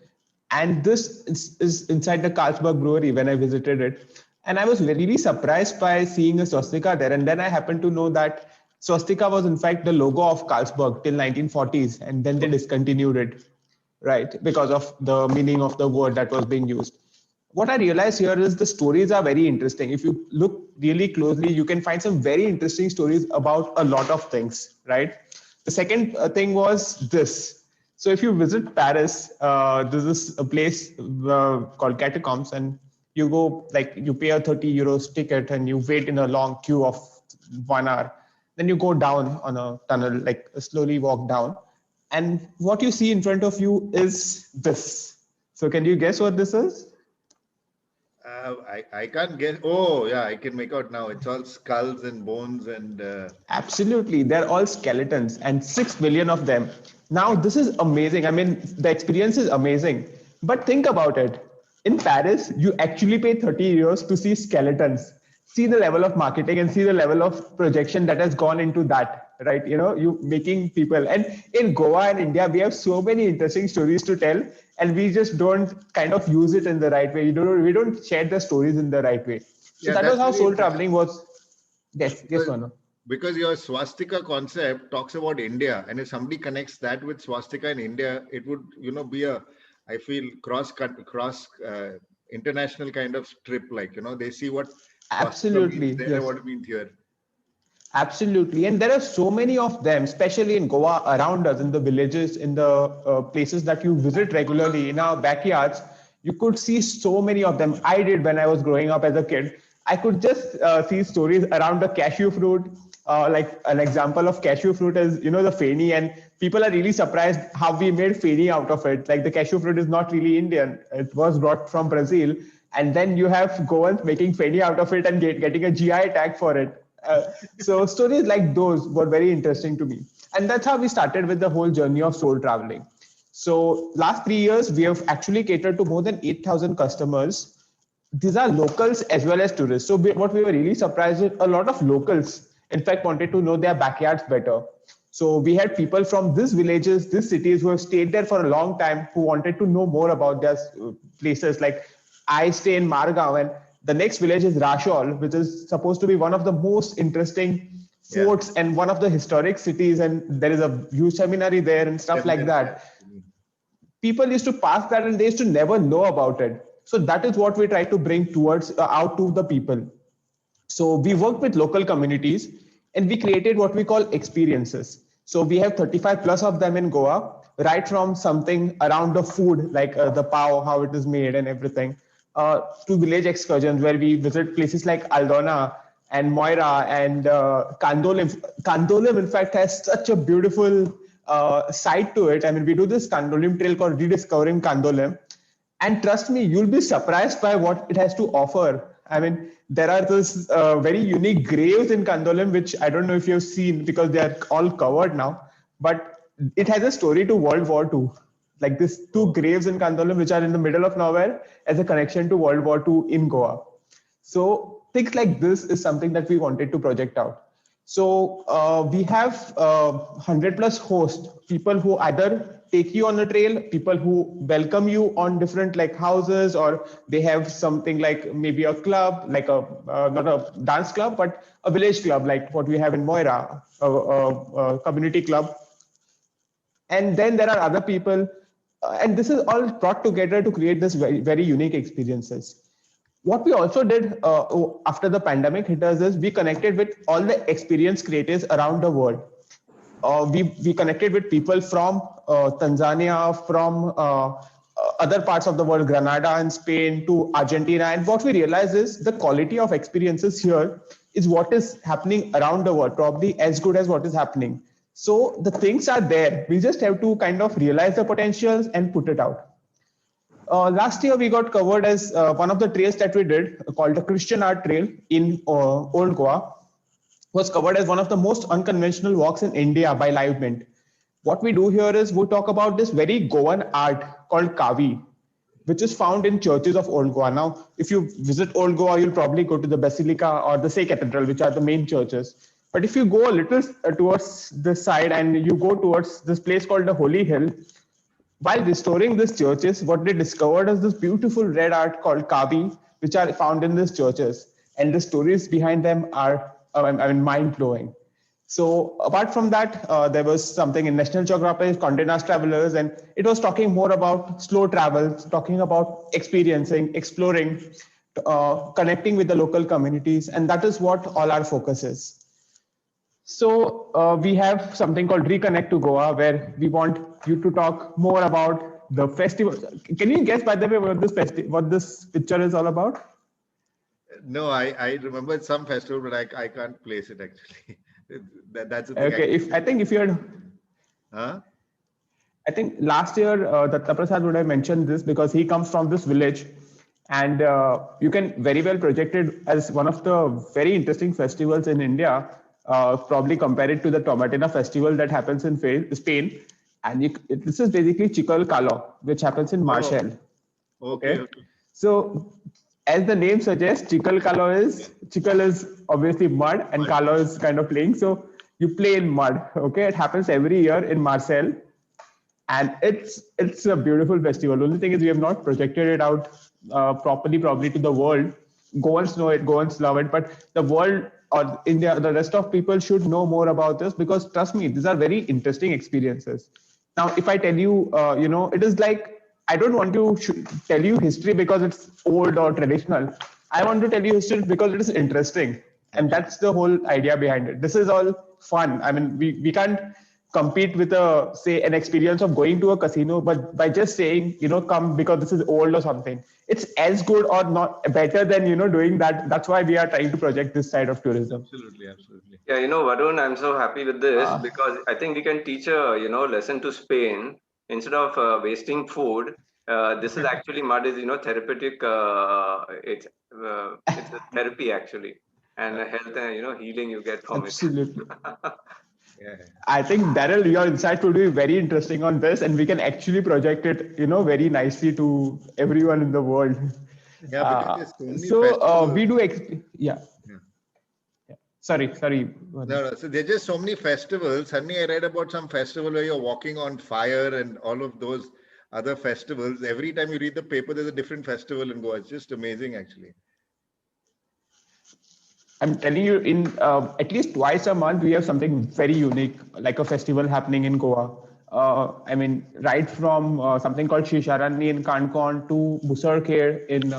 And this is inside the Karlsburg Brewery when I visited it. And I was really surprised by seeing a swastika there. And then I happened to know that swastika was in fact the logo of Karlsburg till 1940s. And then they discontinued it, right? Because of the meaning of the word that was being used. What I realized here is the stories are very interesting. If you look really closely, you can find some very interesting stories about a lot of things, right? The second thing was this. So if you visit Paris, this is a place called Catacombs, and you go, like, you pay a 30 euros ticket and you wait in a long queue of 1 hour. Then you go down on a tunnel, like slowly walk down. And what you see in front of you is this. So can you guess what this is? I can't guess. Oh, yeah, I can make out now. It's all skulls and bones and... Absolutely. They're all skeletons and 6 billion of them. Now, this is amazing. I mean, the experience is amazing. But think about it. In Paris, you actually pay 30 euros to see skeletons. See the level of marketing and see the level of projection that has gone into that, right? You making people. And in Goa and India, we have so many interesting stories to tell, and we just don't kind of use it in the right way. We don't share the stories in the right way. So that was how soul traveling was. Yes, Manu. Because your swastika concept talks about India, and if somebody connects that with swastika in India, it would, be I feel cross international kind of trip. Like, they see what absolutely there, yes. What it means here. Absolutely, and there are so many of them, especially in Goa, around us, in the villages, in the places that you visit regularly, in our backyards. You could see so many of them. I did when I was growing up as a kid. I could just see stories around the cashew fruit. Like an example of cashew fruit is, the feni, and people are really surprised how we made feni out of it. Like, the cashew fruit is not really Indian. It was brought from Brazil. And then you have Goans making feni out of it and getting a GI tag for it. So stories like those were very interesting to me. And that's how we started with the whole journey of soul traveling. So last 3 years, we have actually catered to more than 8,000 customers. These are locals as well as tourists. So what we were really surprised with, a lot of locals, in fact, wanted to know their backyards better. So we had people from these villages, these cities who have stayed there for a long time, who wanted to know more about their places. Like, I stay in Margaon, and the next village is Rashol, which is supposed to be one of the most interesting forts and one of the historic cities. And there is a huge seminary there and stuff like that. people used to pass that and they used to never know about it. So that is what we try to bring towards out to the people. So we worked with local communities and we created what we call experiences. So we have 35 plus of them in Goa, right from something around the food, like the pav, how it is made and everything, to village excursions where we visit places like Aldona and Moira and Kandolim. Kandolim, in fact, has such a beautiful side to it. I mean, we do this Kandolim trail called Rediscovering Kandolim. And trust me, you'll be surprised by what it has to offer. I mean, there are those very unique graves in Kandolim, which I don't know if you've seen because they are all covered now. But it has a story to World War II. Like these two graves in Kandolim, which are in the middle of nowhere, as a connection to World War II in Goa. So things like this is something that we wanted to project out. So we have 100 plus hosts, people who either take you on the trail, people who welcome you on different like houses, or they have something like maybe a club, like a not a dance club, but a village club, like what we have in Moira, a community club. And then there are other people, and this is all brought together to create this very, very unique experiences. What we also did after the pandemic hit us is we connected with all the experience creators around the world. We connected with people from Tanzania, from other parts of the world, Granada and Spain to Argentina. And what we realized is the quality of experiences here is what is happening around the world, probably as good as what is happening. So the things are there. We just have to kind of realize the potentials and put it out. Last year, we got covered as one of the trails that we did called the Christian Art Trail in Old Goa was covered as one of the most unconventional walks in India by Live Mint. What we do here is we talk about this very Goan art called Kavi, which is found in churches of Old Goa. Now, if you visit Old Goa, you'll probably go to the Basilica or the Say Cathedral, which are the main churches. But if you go a little towards this side and you go towards this place called the Holy Hill, while restoring these churches, what they discovered is this beautiful red art called Kavi, which are found in these churches. And the stories behind them are mind-blowing. So apart from that, there was something in National Geographic, Condé Nast Travelers, and it was talking more about slow travel, talking about experiencing, exploring, connecting with the local communities. And that is what all our focus is. So we have something called Reconnect to Goa, where we want you to talk more about the festival. Can you guess, by the way, what this picture is all about? No, I remember some festival, but I can't place it actually. That's the thing. Okay, I think if you're, I think last year Datta Prasad would have mentioned this because he comes from this village, and you can very well project it as one of the very interesting festivals in India. Probably compare it to the Tomatina festival that happens in Spain, and this is basically Chical Calo, which happens in Marshall. Oh, okay. So, as the name suggests, Chical is obviously mud, and Calo is kind of playing. So you play in mud. Okay, it happens every year in Marseille, and it's a beautiful festival. The only thing is we have not projected it out properly, probably to the world. Goans know it, Goans love it, but the world or India, the rest of people should know more about this because trust me, these are very interesting experiences. Now, if I tell you, it is like, I don't want to tell you history because it's old or traditional. I want to tell you history because it is interesting. And that's the whole idea behind it. This is all fun. I mean, we can't compete with an experience of going to a casino, but by just saying, come because this is old or something, it's as good or not better than, doing that. That's why we are trying to project this side of tourism. Absolutely. Yeah, Varun, I'm so happy with this because I think we can teach a, lesson to Spain instead of wasting food. This is actually mud is, therapeutic. It's a therapy actually, and health and, healing you get from Absolutely. it. Yeah. I think Darryl, your insight will be very interesting on this, and we can actually project it, very nicely to everyone in the world. Yeah, because there's so many we do, yeah. Sorry. No. So there's just so many festivals. Suddenly I read about some festival where you're walking on fire and all of those other festivals. Every time you read the paper, there's a different festival in Goa. It's just amazing, actually. I'm telling you, in at least twice a month, we have something very unique, like a festival happening in Goa. I mean, right from something called Shisharani in Kankon to Busarkher in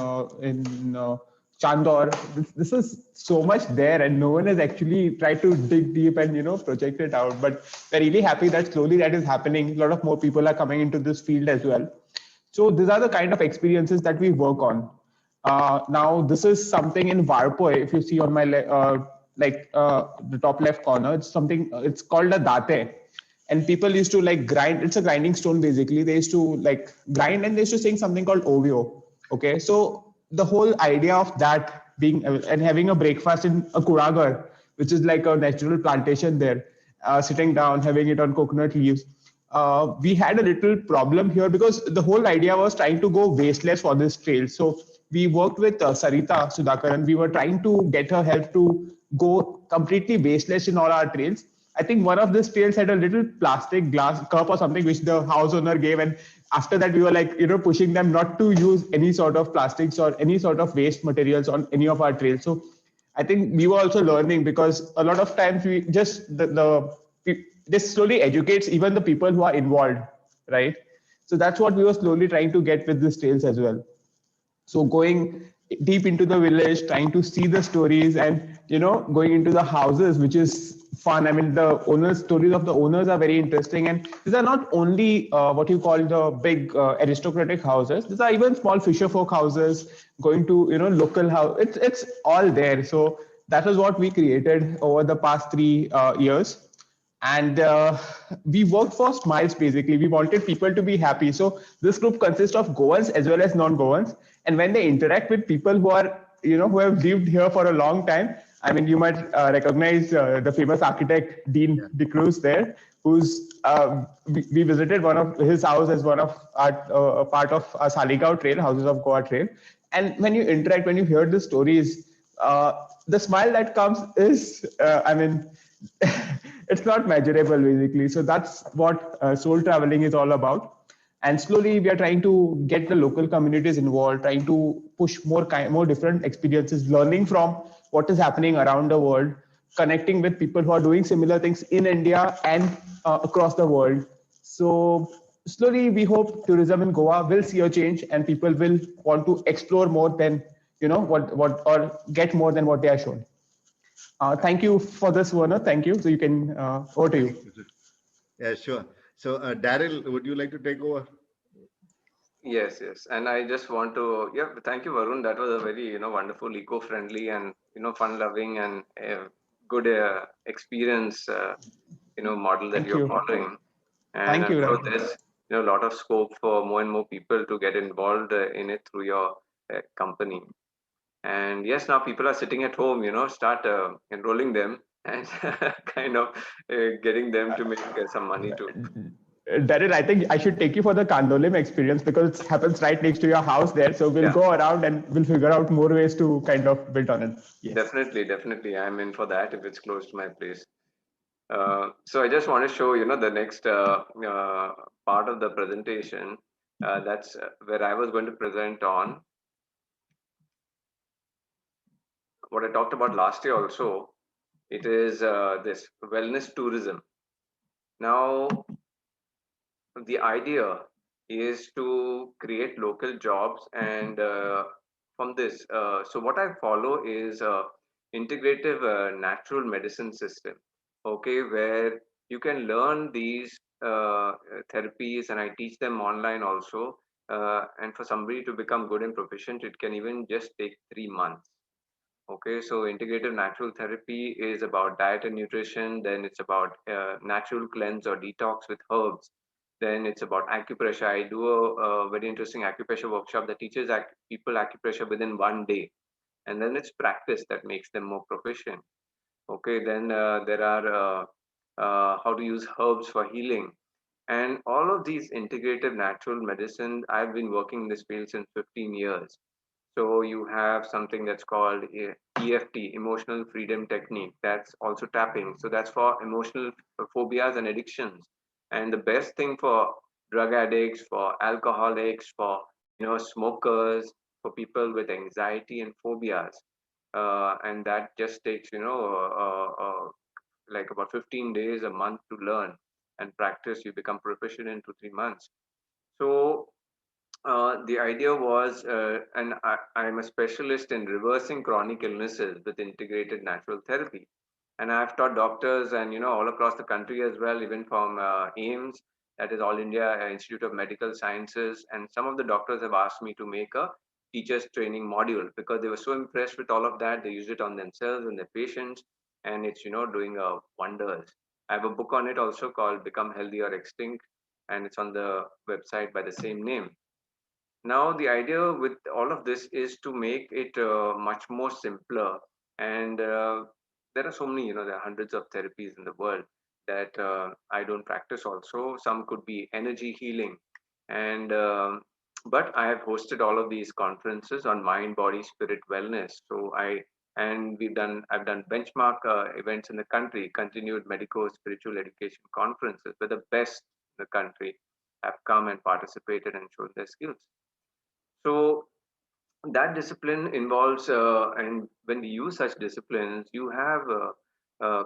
Chandor. This is so much there, and no one has actually tried to dig deep and project it out. But we're really happy that slowly that is happening. A lot of more people are coming into this field as well. So these are the kind of experiences that we work on. Now, this is something in Varpoi. If you see on my the top left corner, it's something. It's called a date, and people used to like grind. It's a grinding stone basically. They used to like grind, and they used to sing something called OVO. Okay, so the whole idea of that being and having a breakfast in a kuragar, which is like a natural plantation there, sitting down, having it on coconut leaves. We had a little problem here because the whole idea was trying to go wasteless for this trail. So we worked with Sarita Sudhakaran. We were trying to get her help to go completely wasteless in all our trails. I think one of these trails had a little plastic glass cup or something which the house owner gave, and after that we were like pushing them not to use any sort of plastics or any sort of waste materials on any of our trails. So I think we were also learning because a lot of times we just this slowly educates even the people who are involved, right? So that's what we were slowly trying to get with these trails as well. So going deep into the village, trying to see the stories, and going into the houses, which is fun. I mean, the owners stories of the owners are very interesting, and these are not only what you call the big aristocratic houses. These are even small fisher folk houses, going to local house. It's all there. So that is what we created over the past 3 years. And we worked for smiles. Basically, we wanted people to be happy. So this group consists of Goans as well as non-Goans, and when they interact with people who are who have lived here for a long time, I mean, you might recognize the famous architect Dean De Cruz there, who's we visited one of his house as one of our a part of our Saligao Trail, Houses of Goa Trail. And when you interact, when you hear the stories, the smile that comes is I mean it's not measurable basically. So that's what soul traveling is all about. And slowly we are trying to get the local communities involved, trying to push more different experiences, learning from what is happening around the world, connecting with people who are doing similar things in India and across the world. So slowly we hope tourism in Goa will see a change, and people will want to explore more than what or get more than what they are shown. Thank you for this, Werner. Thank you. So you can over to you. Yeah, sure. So, Darryl, would you like to take over? Yes, yes. And I just want to, yeah, thank you, Varun. That was a very, wonderful, eco-friendly and, fun-loving and good experience, model that Thank you're you. following. And Thank I'm you, sure Rahul. there's, a lot of scope for more and more people to get involved in it through your company. And yes, now people are sitting at home, start enrolling them and kind of getting them to make some money too. Darryl, I think I should take you for the Kandolim experience because it happens right next to your house there. So we'll Yeah. go around and we'll figure out more ways to kind of build on it. Yes. Definitely, definitely. I'm in for that if it's close to my place. So I just want to show, the next part of the presentation. That's where I was going to present on what I talked about last year also. It is this wellness tourism. Now, the idea is to create local jobs, and from this, so what I follow is integrative natural medicine system. Okay, where you can learn these therapies, and I teach them online also. And for somebody to become good and proficient, it can even just take 3 months. Okay, so integrative natural therapy is about diet and nutrition. Then it's about natural cleanse or detox with herbs. Then it's about acupressure. I do a very interesting acupressure workshop that teaches people acupressure within 1 day. And then it's practice that makes them more proficient. Okay, then there are how to use herbs for healing. And all of these integrative natural medicine, I've been working in this field since 15 years. So you have something that's called EFT, Emotional Freedom Technique. That's also tapping. So that's for emotional phobias and addictions. And the best thing for drug addicts, for alcoholics, for smokers, for people with anxiety and phobias, and that just takes like about 15 days a month to learn. and practice, you become proficient in 2-3 months. So the idea was, and I'm a specialist in reversing chronic illnesses with integrated natural therapy. And I've taught doctors and, all across the country as well, even from AIMS, that is All India Institute of Medical Sciences. And some of the doctors have asked me to make a teachers training module because they were so impressed with all of that. They used it on themselves and their patients, and it's, doing wonders. I have a book on it also called Become Healthy or Extinct, and it's on the website by the same name. Now, the idea with all of this is to make it much more simpler. And there are so many, there are hundreds of therapies in the world that I don't practice also. Some could be energy healing. And but I have hosted all of these conferences on mind, body, spirit, wellness. I've done benchmark events in the country, continued medical spiritual education conferences where the best in the country have come and participated and shown their skills. So that discipline involves, and when we use such disciplines, you have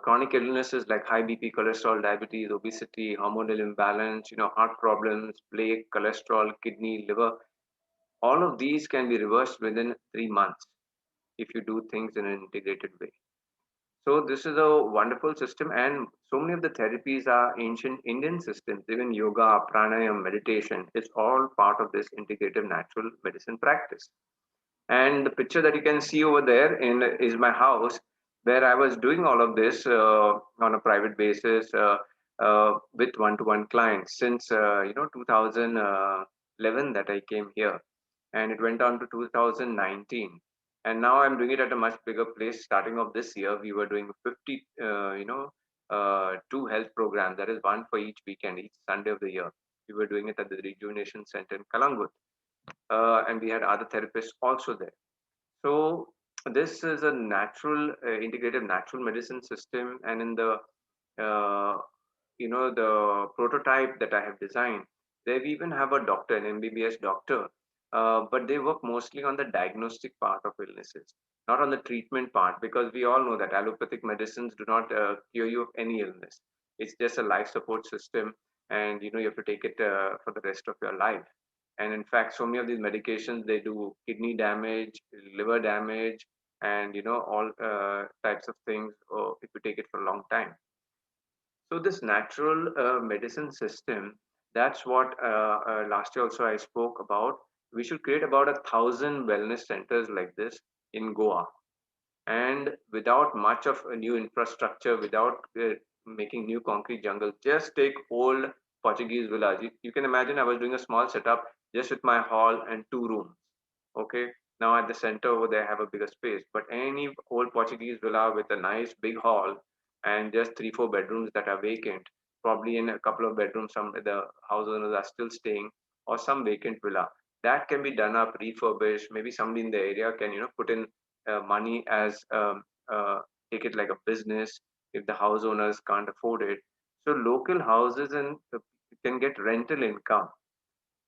chronic illnesses like high BP, cholesterol, diabetes, obesity, hormonal imbalance, heart problems, plaque, cholesterol, kidney, liver. All of these can be reversed within 3 months if you do things in an integrated way. So this is a wonderful system, and so many of the therapies are ancient Indian systems. Even yoga, pranayama, meditation is all part of this integrative natural medicine practice. And the picture that you can see over there is my house, where I was doing all of this on a private basis with one-to-one clients since 2011 that I came here, and it went on to 2019. And now I'm doing it at a much bigger place. Starting off this year, we were doing 50, 2 health programs. That is one for each weekend, each Sunday of the year. We were doing it at the Rejuvenation Center in Kalangut. And we had other therapists also there. So this is a natural, integrative natural medicine system. And in the, the prototype that I have designed, they even have a doctor, an MBBS doctor, but they work mostly on the diagnostic part of illnesses, not on the treatment part, because we all know that allopathic medicines do not cure you of any illness. It's just a life support system, and you have to take it for the rest of your life. And in fact, so many of these medications, they do kidney damage, liver damage, and all types of things if you take it for a long time. So this natural medicine system, that's what last year also I spoke about. We should create about 1,000 wellness centers like this in Goa, and without much of a new infrastructure, without making new concrete jungle. Just take old Portuguese villas. You can imagine I was doing a small setup just with my hall and 2 rooms. Okay. Now at the center over there, I have a bigger space. But any old Portuguese villa with a nice big hall and just 3-4 bedrooms that are vacant, probably in a couple of bedrooms, some of the house owners are still staying, or some vacant villa. That can be done up, refurbished. Maybe somebody in the area can, put in money as take it like a business if the house owners can't afford it. So local houses and can get rental income.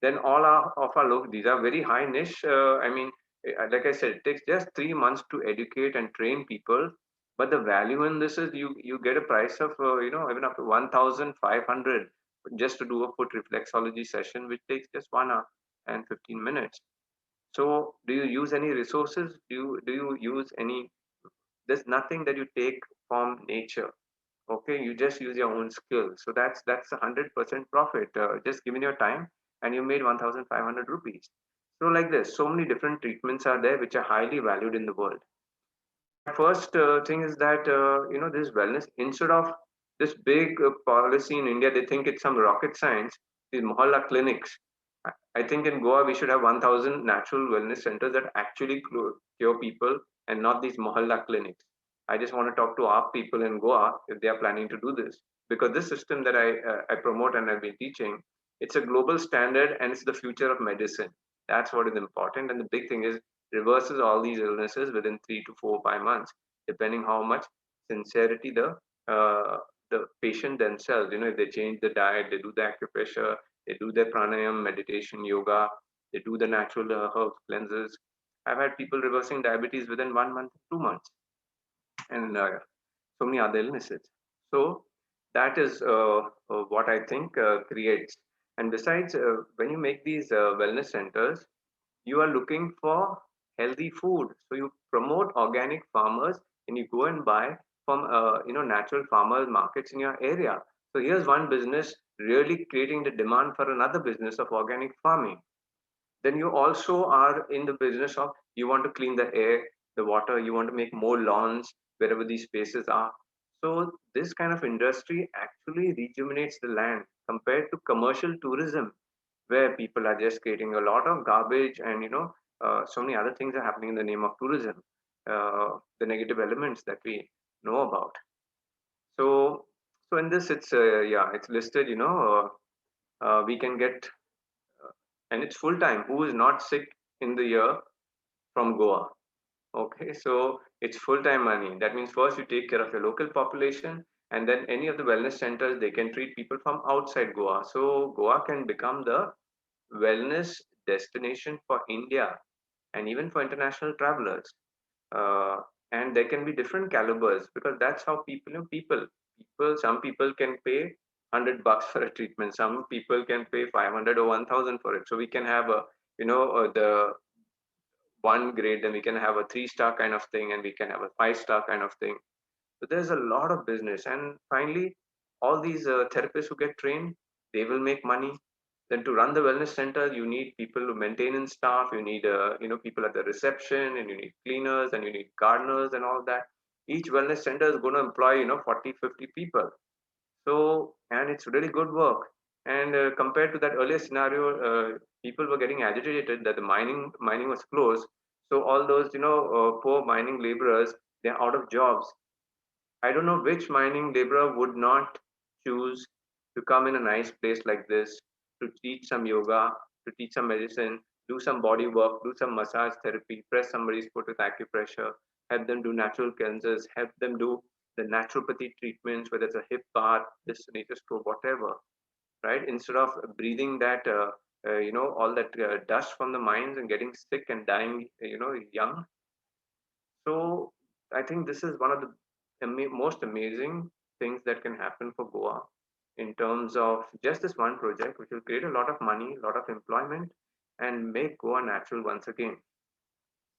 Then all of our local, these are very high niche. Like I said, it takes just 3 months to educate and train people. But the value in this is you get a price of even up to 1,500 just to do a foot reflexology session, which takes just 1 hour and 15 minutes. So do you use any resources? Do you use any? There's nothing that you take from nature. Okay, you just use your own skills. So that's 100% profit. Just given your time, and you made 1,500 rupees. So like this, so many different treatments are there which are highly valued in the world. So my first thing is that this wellness, instead of this big policy in India, they think it's some rocket science. These mohalla clinics. I think in Goa we should have 1,000 natural wellness centers that actually cure people, and not these mohalla clinics. I just want to talk to our people in Goa if they are planning to do this, because this system that I promote and I've been teaching, it's a global standard and it's the future of medicine. That's what is important. And the big thing is reverses all these illnesses within 3 to 4, 5 months, depending how much sincerity the patient themselves. If they change the diet, they do the acupressure, they do their pranayama, meditation, yoga, they do the natural herb cleanses. I've had people reversing diabetes within 1 month, 2 months, and so many other illnesses. So That is what I think creates. And besides, when you make these wellness centers, you are looking for healthy food. So you promote organic farmers and you go and buy from natural farmers markets in your area. So here's one business really creating the demand for another business of organic farming. Then you also are in the business of you want to clean the air, the water, you want to make more lawns wherever these spaces are. So this kind of industry actually rejuvenates the land compared to commercial tourism, where people are just creating a lot of garbage and so many other things are happening in the name of tourism, the negative elements that we know about. So so in this, it's it's listed, we can get, and it's full time, who is not sick in the year from Goa. Okay, so it's full time money. That means first you take care of your local population, and then any of the wellness centers, they can treat people from outside Goa. So Goa can become the wellness destination for India and even for international travelers. Uh, and there can be different calibers, because that's how people, some people can pay $100 for a treatment. Some people can pay 500 or 1,000 for it. So we can have the one grade, then we can have a 3-star kind of thing, and we can have a 5-star kind of thing. So there's a lot of business. And finally, all these therapists who get trained, they will make money. Then to run the wellness center, you need people, maintenance staff, you need people at the reception, and you need cleaners, and you need gardeners and all that. Each wellness center is going to employ 40, 50 people. So, and it's really good work. And compared to that earlier scenario, people were getting agitated that the mining was closed. So all those poor mining laborers, they're out of jobs. I don't know which mining laborer would not choose to come in a nice place like this to teach some yoga, to teach some medicine, do some body work, do some massage therapy, press somebody's foot with acupressure, help them do natural cleanses, help them do the naturopathy treatments, whether it's a hip bath, this nature stroke, whatever, right? Instead of breathing that, all that dust from the mines and getting sick and dying, young. So I think this is one of the most amazing things that can happen for Goa in terms of just this one project, which will create a lot of money, a lot of employment, and make Goa natural once again.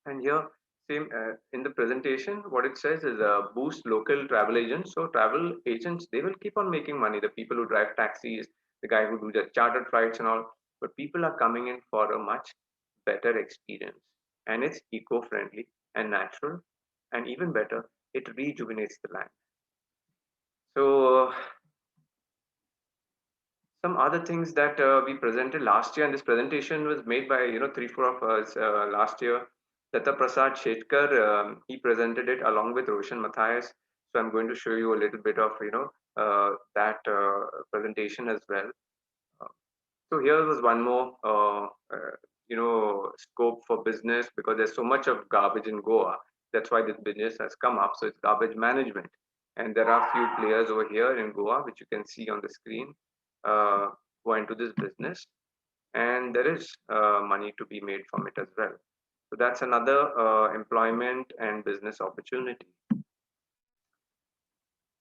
And here, same in the presentation, what it says is boost local travel agents. So travel agents, they will keep on making money. The people who drive taxis, the guy who do the chartered flights and all, but people are coming in for a much better experience, and it's eco-friendly and natural, and even better, it rejuvenates the land. So some other things that we presented last year, and this presentation was made by 3-4 of us last year. Datta Prasad Shetkar, he presented it along with Roshan Matthias. So I'm going to show you a little bit of that presentation as well. So here was one more scope for business, because there's so much of garbage in Goa. That's why this business has come up. So it's garbage management, and there are few players over here in Goa, which you can see on the screen, who are into this business, and there is money to be made from it as well. So that's another employment and business opportunity.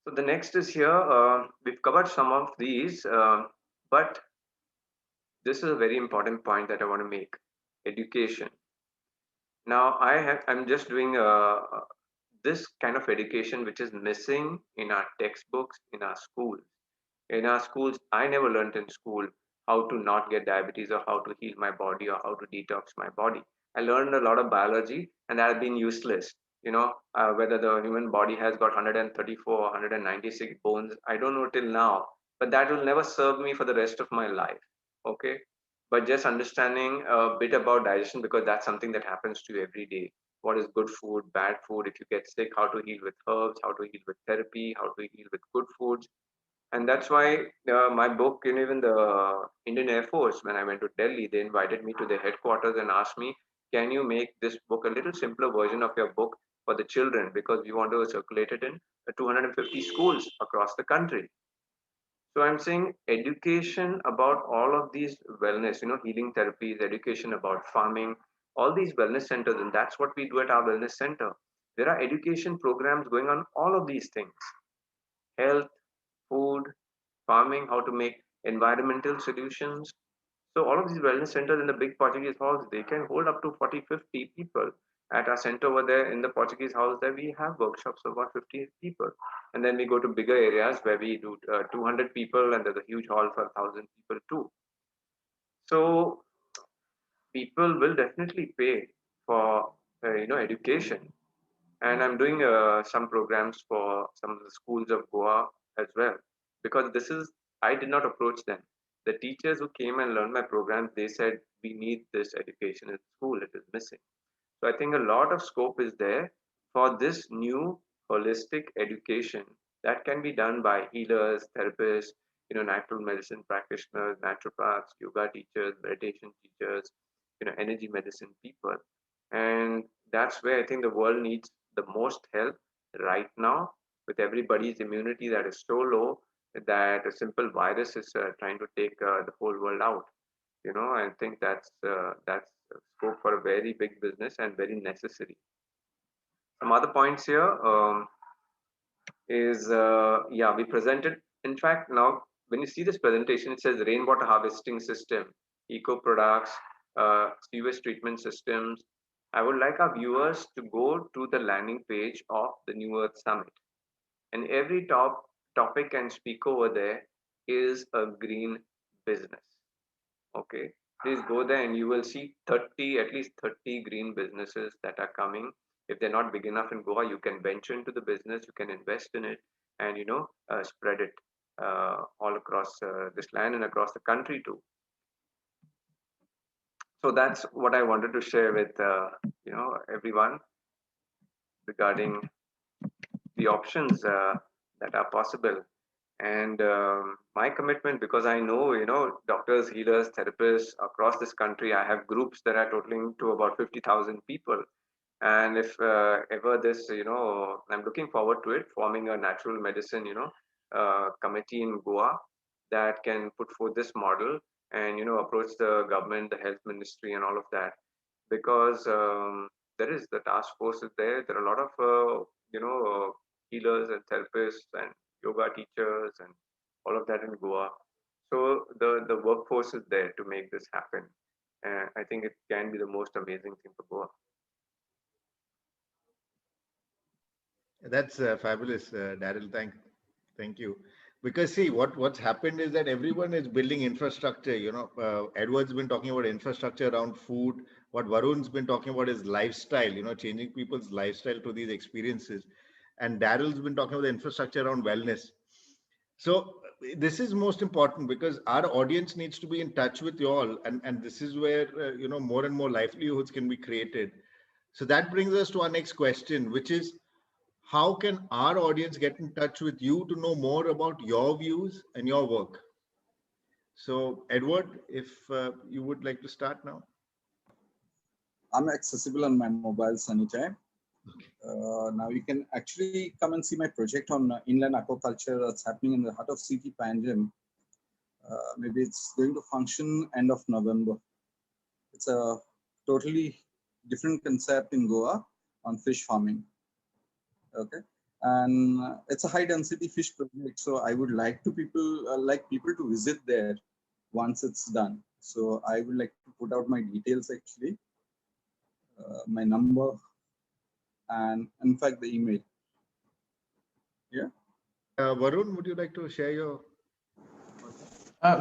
So the next is here. We've covered some of these, but this is a very important point that I want to make: education. Now I'm just doing this kind of education which is missing in our textbooks, in our schools. In our schools, I never learned in school how to not get diabetes, or how to heal my body, or how to detox my body. I learned a lot of biology, and that has been useless. Whether the human body has got 134 or 196 bones, I don't know till now, but that will never serve me for the rest of my life. Okay. But just understanding a bit about digestion, because that's something that happens to you every day. What is good food, bad food? If you get sick, how to heal with herbs, how to heal with therapy, how to heal with good foods. And that's why my book, even the Indian Air Force, when I went to Delhi, they invited me to their headquarters and asked me, can you make this book a little simpler version of your book for the children? Because we want to circulate it in 250 schools across the country. So I'm saying education about all of these wellness, healing therapies, education about farming, all these wellness centers, and that's what we do at our wellness center. There are education programs going on, all of these things: health, food, farming, how to make environmental solutions. So all of these wellness centers in the big Portuguese halls, they can hold up to 40, 50 people. At our center over there in the Portuguese house, there we have workshops of about 50 people. And then we go to bigger areas where we do 200 people, and there's a huge hall for 1,000 people too. So people will definitely pay for education, and I'm doing some programs for some of the schools of Goa as well, because this is, I did not approach them. The teachers who came and learned my program, they said we need this education in school, it is missing. So I think a lot of scope is there for this new holistic education that can be done by healers, therapists, natural medicine practitioners, naturopaths, yoga teachers, meditation teachers, energy medicine people. And that's where I think the world needs the most help right now, with everybody's immunity that is so low that a simple virus is trying to take the whole world out. I think that's scope for a very big business and very necessary. Some other points here is yeah, we presented. In fact, now when you see this presentation, it says rainwater harvesting system, eco products, sewage treatment systems. I would like our viewers to go to the landing page of the New Earth Summit, and every topic and speaker over there is a green business. Okay, please go there and you will see at least 30 green businesses that are coming. If they're not big enough in Goa, you can venture into the business, you can invest in it, and spread it all across this land and across the country too. So that's what I wanted to share with everyone regarding the options that are possible. And my commitment, because I know doctors, healers, therapists across this country, I have groups that are totaling to about 50,000 people. And if ever this, I'm looking forward to it, forming a natural medicine committee in Goa that can put forth this model and approach the government, the health ministry, and all of that, because there is the task force is there. There are a lot of healers and therapists and yoga teachers and all of that in Goa. So the workforce is there to make this happen. And I think it can be the most amazing thing for Goa. That's fabulous, Darryl. Thank you. Because see, what's happened is that everyone is building infrastructure. Edward's been talking about infrastructure around food. What Varun's been talking about is lifestyle. Changing people's lifestyle to these experiences. And Darryl's been talking about the infrastructure around wellness. So this is most important because our audience needs to be in touch with you all, and this is where more and more livelihoods can be created. So that brings us to our next question, which is, how can our audience get in touch with you to know more about your views and your work? So Edward, if you would like to start now. I'm accessible on my mobiles anytime. Now you can actually come and see my project on inland aquaculture that's happening in the heart of city Panjim. Maybe it's going to function end of November. It's a totally different concept in Goa on fish farming. Okay, and it's a high density fish project. So I would like people to visit there once it's done. So I would like to put out my details actually, my number, and in fact the email. Yeah. Varun, would you like to share your?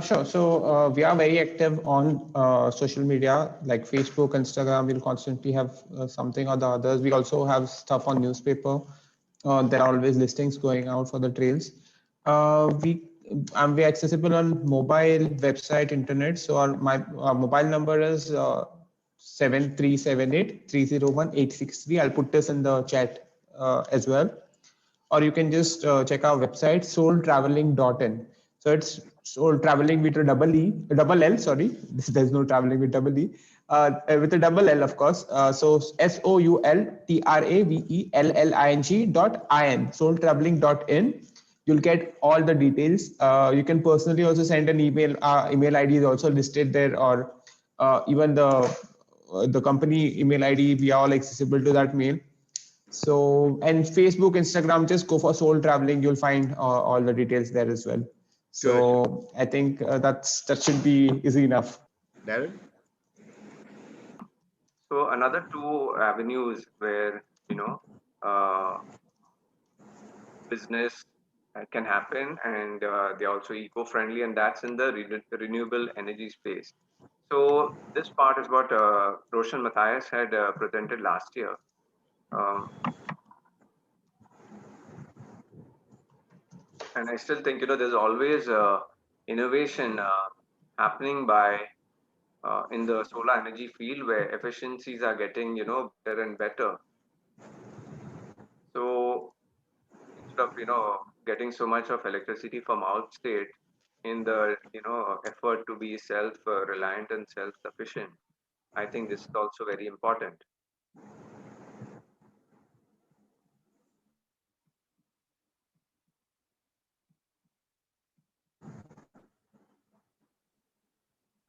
Sure. So we are very active on social media like Facebook, Instagram. We'll constantly have something or the others. We also have stuff on newspaper. There are always listings going out for the trails. We're accessible on mobile, website, internet. So my mobile number is 7378-301-863. I'll put this in the chat as well. Or you can just check our website, soultraveling.in. So it's soul traveling with a double L, sorry. There's no traveling with double E. With a double L, of course. So soultraveling.in, soultraveling.in. You'll get all the details. You can personally also send an email. Email ID is also listed there, or even the company email ID. We are all accessible to that mail. So, and Facebook, Instagram, just go for Soul Traveling. You'll find all the details there as well. So I think that should be easy enough. Darryl? So another two avenues where, business can happen, and they're also eco-friendly, and that's in the renewable energy space. So this part is what Roshan Matthias had presented last year. Um, and I still think, there's always innovation happening in the solar energy field, where efficiencies are getting, better and better. So instead of, getting so much of electricity from outstate, in the, effort to be self-reliant and self-sufficient, I think this is also very important.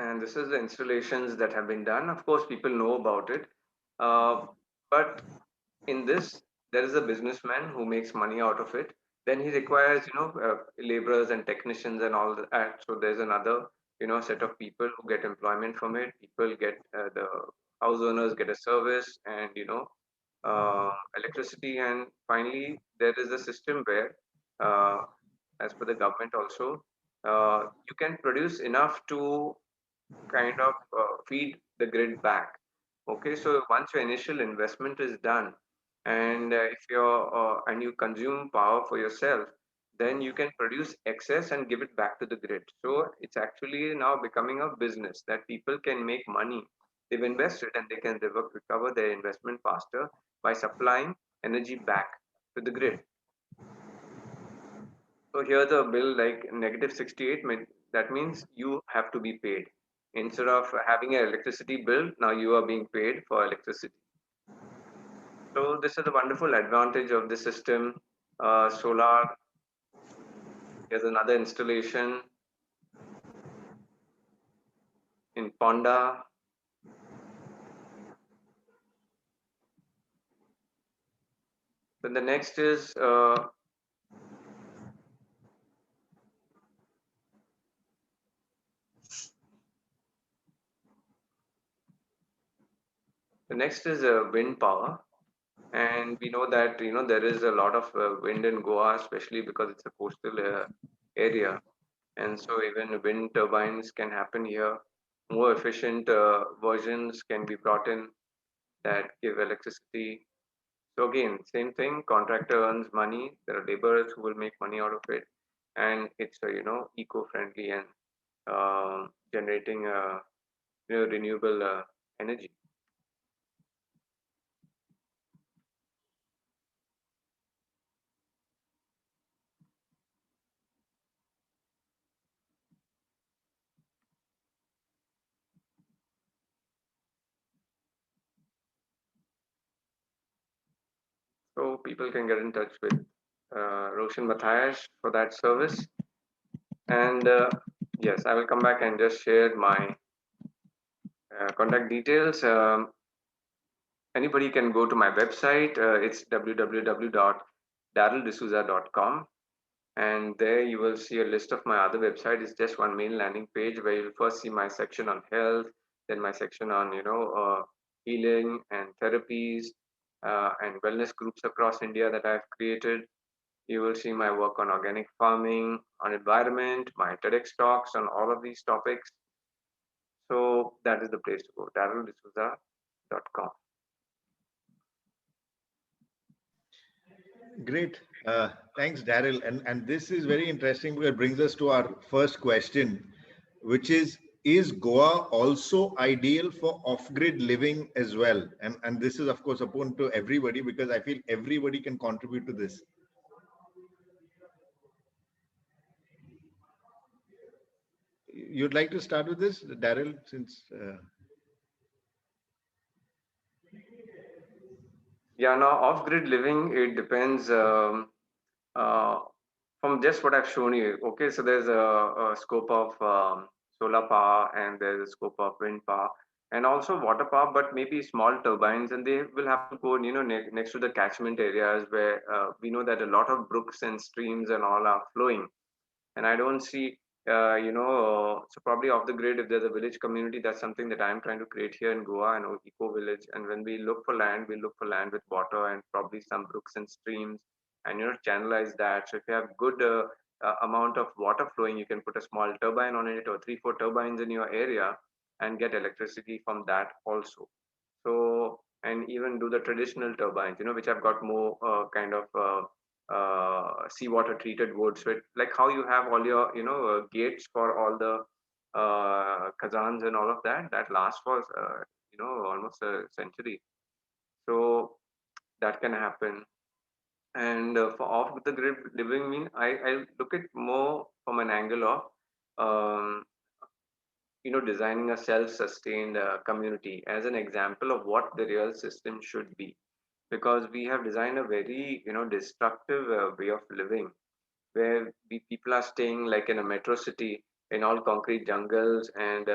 And this is the installations that have been done. Of course, people know about it. But in this, there is a businessman who makes money out of it. Then he requires, laborers and technicians and all that. So there's another, set of people who get employment from it. People get, the house owners get a service and, electricity. And finally, there is a system where, as per the government also, you can produce enough to kind of feed the grid back. Okay, so once your initial investment is done, and if you're and you consume power for yourself, then you can produce excess and give it back to the grid. So it's actually now becoming a business that people can make money. They've invested and they can recover their investment faster by supplying energy back to the grid. So here's a bill like -68. That means you have to be paid. Instead of having an electricity bill, now you are being paid for electricity. So this is a wonderful advantage of the system. Solar. Here's another installation in Ponda. Then the next is wind power, and we know that there is a lot of wind in Goa, especially because it's a coastal area, and so even wind turbines can happen here. More efficient versions can be brought in that give electricity. So again, same thing. Contractor earns money. There are laborers who will make money out of it, and it's eco-friendly and generating renewable energy. So people can get in touch with Roshan Matthias for that service. And yes, I will come back and just share my contact details. Anybody can go to my website. It's www.darreldesouza.com. And there you will see a list of my other websites. It's just one main landing page where you'll first see my section on health, then my section on healing and therapies and wellness groups across India that I've created. You will see my work on organic farming, on environment, my TEDx talks on all of these topics. So that is the place to go, darreldesouza.com. Great. Thanks, Darryl. And this is very interesting because it brings us to our first question, which is Goa also ideal for off-grid living as well? And this is, of course, open to everybody because I feel everybody can contribute to this. You'd like to start with this, Darryl, since... Yeah, now off-grid living, it depends from just what I've shown you. Okay, so there's a scope of solar power and there's a scope of wind power and also water power, but maybe small turbines, and they will have to go, next to the catchment areas where we know that a lot of brooks and streams and all are flowing. And I don't see, so probably off the grid, if there's a village community, that's something that I'm trying to create here in Goa, an eco village. And when we look for land, we look for land with water and probably some brooks and streams, and channelize that. So if you have good amount of water flowing, you can put a small turbine on it, or 3-4 turbines in your area, and get electricity from that also. So, and even do the traditional turbines, which have got more kind of seawater treated wood. So like how you have all your gates for all the kazans and all of that, that lasts for almost a century. So that can happen. And for off the grid living, I look at more from an angle of um, designing a self-sustained community as an example of what the real system should be, because we have designed a very destructive way of living, where people are staying like in a metro city in all concrete jungles, and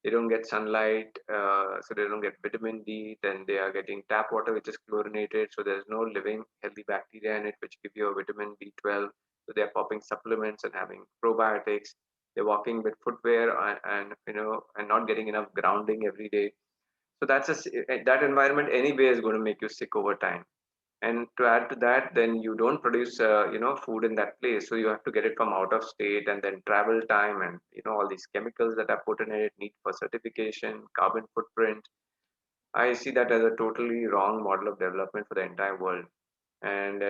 they don't get sunlight, so they don't get vitamin D. Then they are getting tap water which is chlorinated, so there's no living healthy bacteria in it which give you a vitamin B12. So they're popping supplements and having probiotics. They're walking with footwear, and not getting enough grounding every day. So that environment anyway is going to make you sick over time. And to add to that, then you don't produce food in that place, so you have to get it from out of state, and then travel time, and all these chemicals that are put in it, need for certification, carbon footprint. I see that as a totally wrong model of development for the entire world. And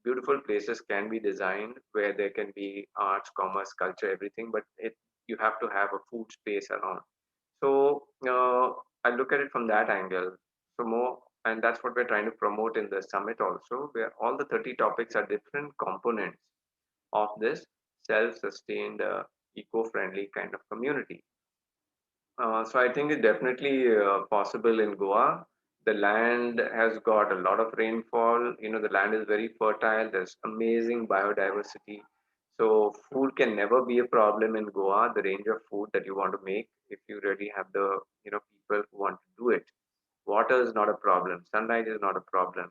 beautiful places can be designed where there can be arts, commerce, culture, everything, but you have to have a food space around. So I look at it from that angle. So more, and that's what we're trying to promote in the summit also, where all the 30 topics are different components of this self-sustained, eco-friendly kind of community. So I think it's definitely possible in Goa. The land has got a lot of rainfall. The land is very fertile. There's amazing biodiversity. So food can never be a problem in Goa. The range of food that you want to make, if you really have the people who want to do it. Water is not a problem. Sunlight is not a problem,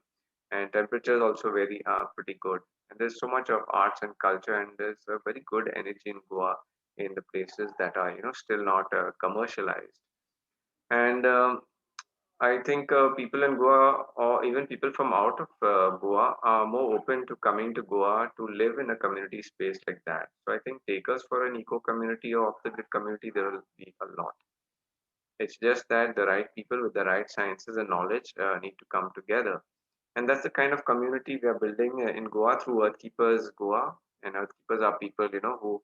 and temperature is also very pretty good. And there's so much of arts and culture, and there's a very good energy in Goa in the places that are still not commercialized. And I think people in Goa, or even people from out of Goa, are more open to coming to Goa to live in a community space like that. So I think takers for an eco community or off the grid community, there will be a lot. It's just that the right people with the right sciences and knowledge need to come together. And that's the kind of community we are building in Goa through Earth Keepers Goa. And Earth Keepers are people, who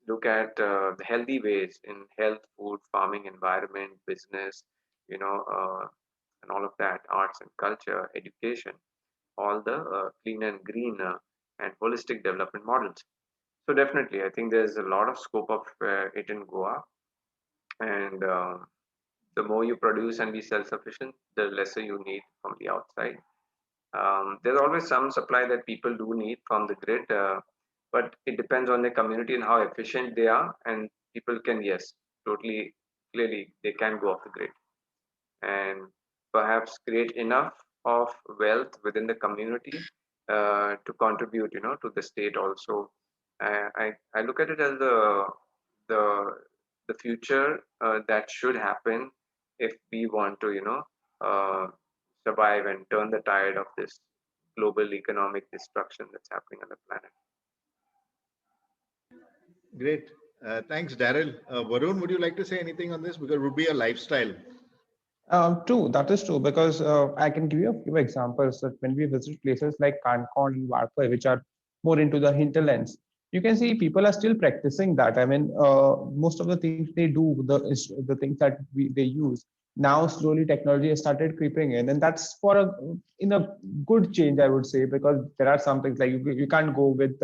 look at the healthy ways in health, food, farming, environment, business, and all of that, arts and culture, education, all the clean and green and holistic development models. So definitely, I think there's a lot of scope of it in Goa. And the more you produce and be self-sufficient, the lesser you need from the outside. There's always some supply that people do need from the grid, but it depends on the community and how efficient they are. And people can, yes, totally clearly, they can go off the grid and perhaps create enough of wealth within the community to contribute, to the state also. I look at it as the the future that should happen if we want to, uh, survive and turn the tide of this global economic destruction that's happening on the planet. Great. Thanks, Darryl. Varun, would you like to say anything on this? Because it would be a lifestyle. True, that is true, because I can give you a few examples that when we visit places like Kankon and Varpai, which are more into the hinterlands, you can see people are still practicing that. I mean, most of the things they do, the things that they use now, slowly technology has started creeping in, and that's for a good change, I would say, because there are some things like you can't go with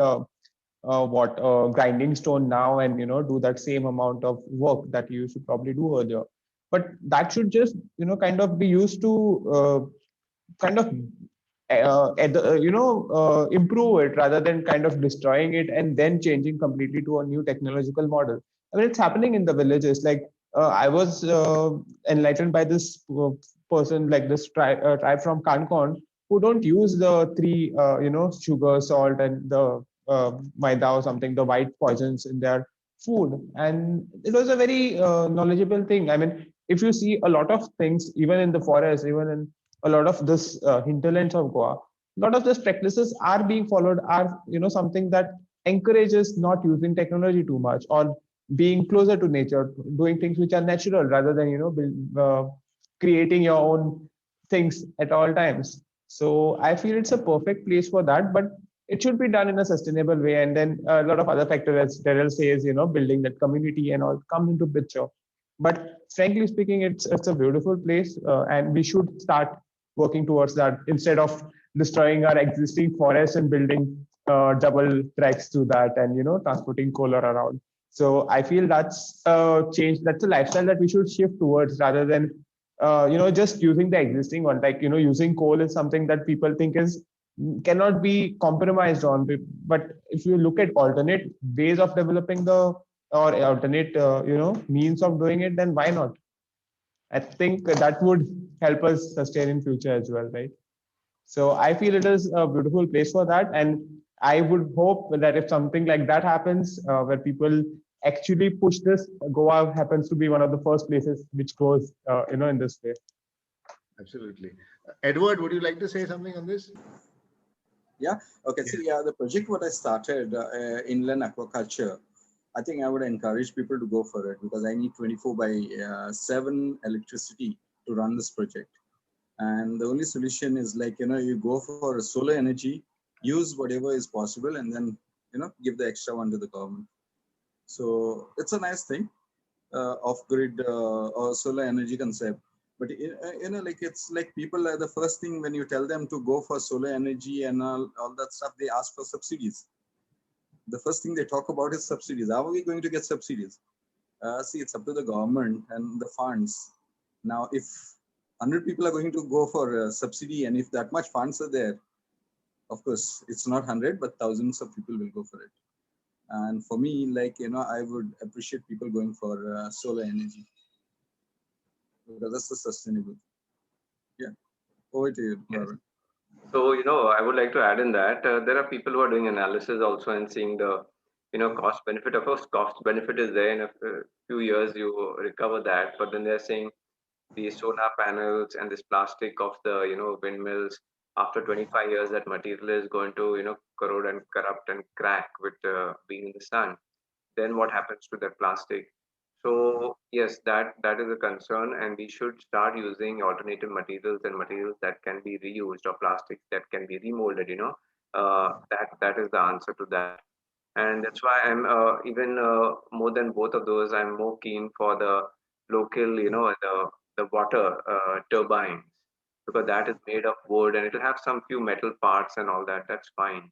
grinding stone now and do that same amount of work that you used to probably do earlier, but that should just kind of be used to kind of improve it rather than kind of destroying it and then changing completely to a new technological model. I mean, it's happening in the villages. Like I was enlightened by this person, like this tribe from Kankon, who don't use the three sugar, salt, and the maida or something, the white poisons in their food. And it was a very knowledgeable thing. I mean, if you see a lot of things, even in the forest, even in a lot of this hinterlands of Goa, a lot of these practices are being followed, are something that encourages not using technology too much, or being closer to nature, doing things which are natural rather than creating your own things at all times. So I feel it's a perfect place for that, but it should be done in a sustainable way. And then a lot of other factors, as Darryl says, building that community and all come into picture. But frankly speaking, it's a beautiful place, and we should start working towards that instead of destroying our existing forests and building double tracks to that, and transporting coal around. So I feel that's a change, that's a lifestyle that we should shift towards, rather than just using the existing one. Like using coal is something that people think is cannot be compromised on. But if you look at alternate ways of developing the, or alternate means of doing it, then why not? I think that would help us sustain in future as well, right? So I feel it is a beautiful place for that. And I would hope that if something like that happens, where people actually push this, Goa happens to be one of the first places which goes, in this way. Absolutely. Edward, would you like to say something on this? Yeah. Okay. So the project what I started, inland aquaculture, I think I would encourage people to go for it, because I need 24/7 electricity to run this project. And the only solution is like, you go for solar energy, use whatever is possible, and then, give the extra one to the government. So it's a nice thing, off-grid or solar energy concept. But, like it's like people are the first thing when you tell them to go for solar energy and all that stuff, they ask for subsidies. The first thing they talk about is subsidies. How are we going to get subsidies? See, it's up to the government and the funds. Now, if 100 people are going to go for a subsidy, and if that much funds are there, of course, it's not 100, but thousands of people will go for it. And for me, like, I would appreciate people going for solar energy, because that's the sustainable. Yeah. Over to you, Varun. So, I would like to add in that there are people who are doing analysis also and seeing the, cost benefit. Of course, cost benefit is there. In a few years, you recover that. But then they're saying the solar panels and this plastic of the, windmills, after 25 years, that material is going to, corrode and corrupt and crack with being in the sun. Then what happens to that plastic? So yes, that is a concern, and we should start using alternative materials and materials that can be reused, or plastics that can be remolded. That is the answer to that, and that's why I'm even more than both of those. I'm more keen for the local, the water turbines, because that is made of wood and it'll have some few metal parts and all that. That's fine.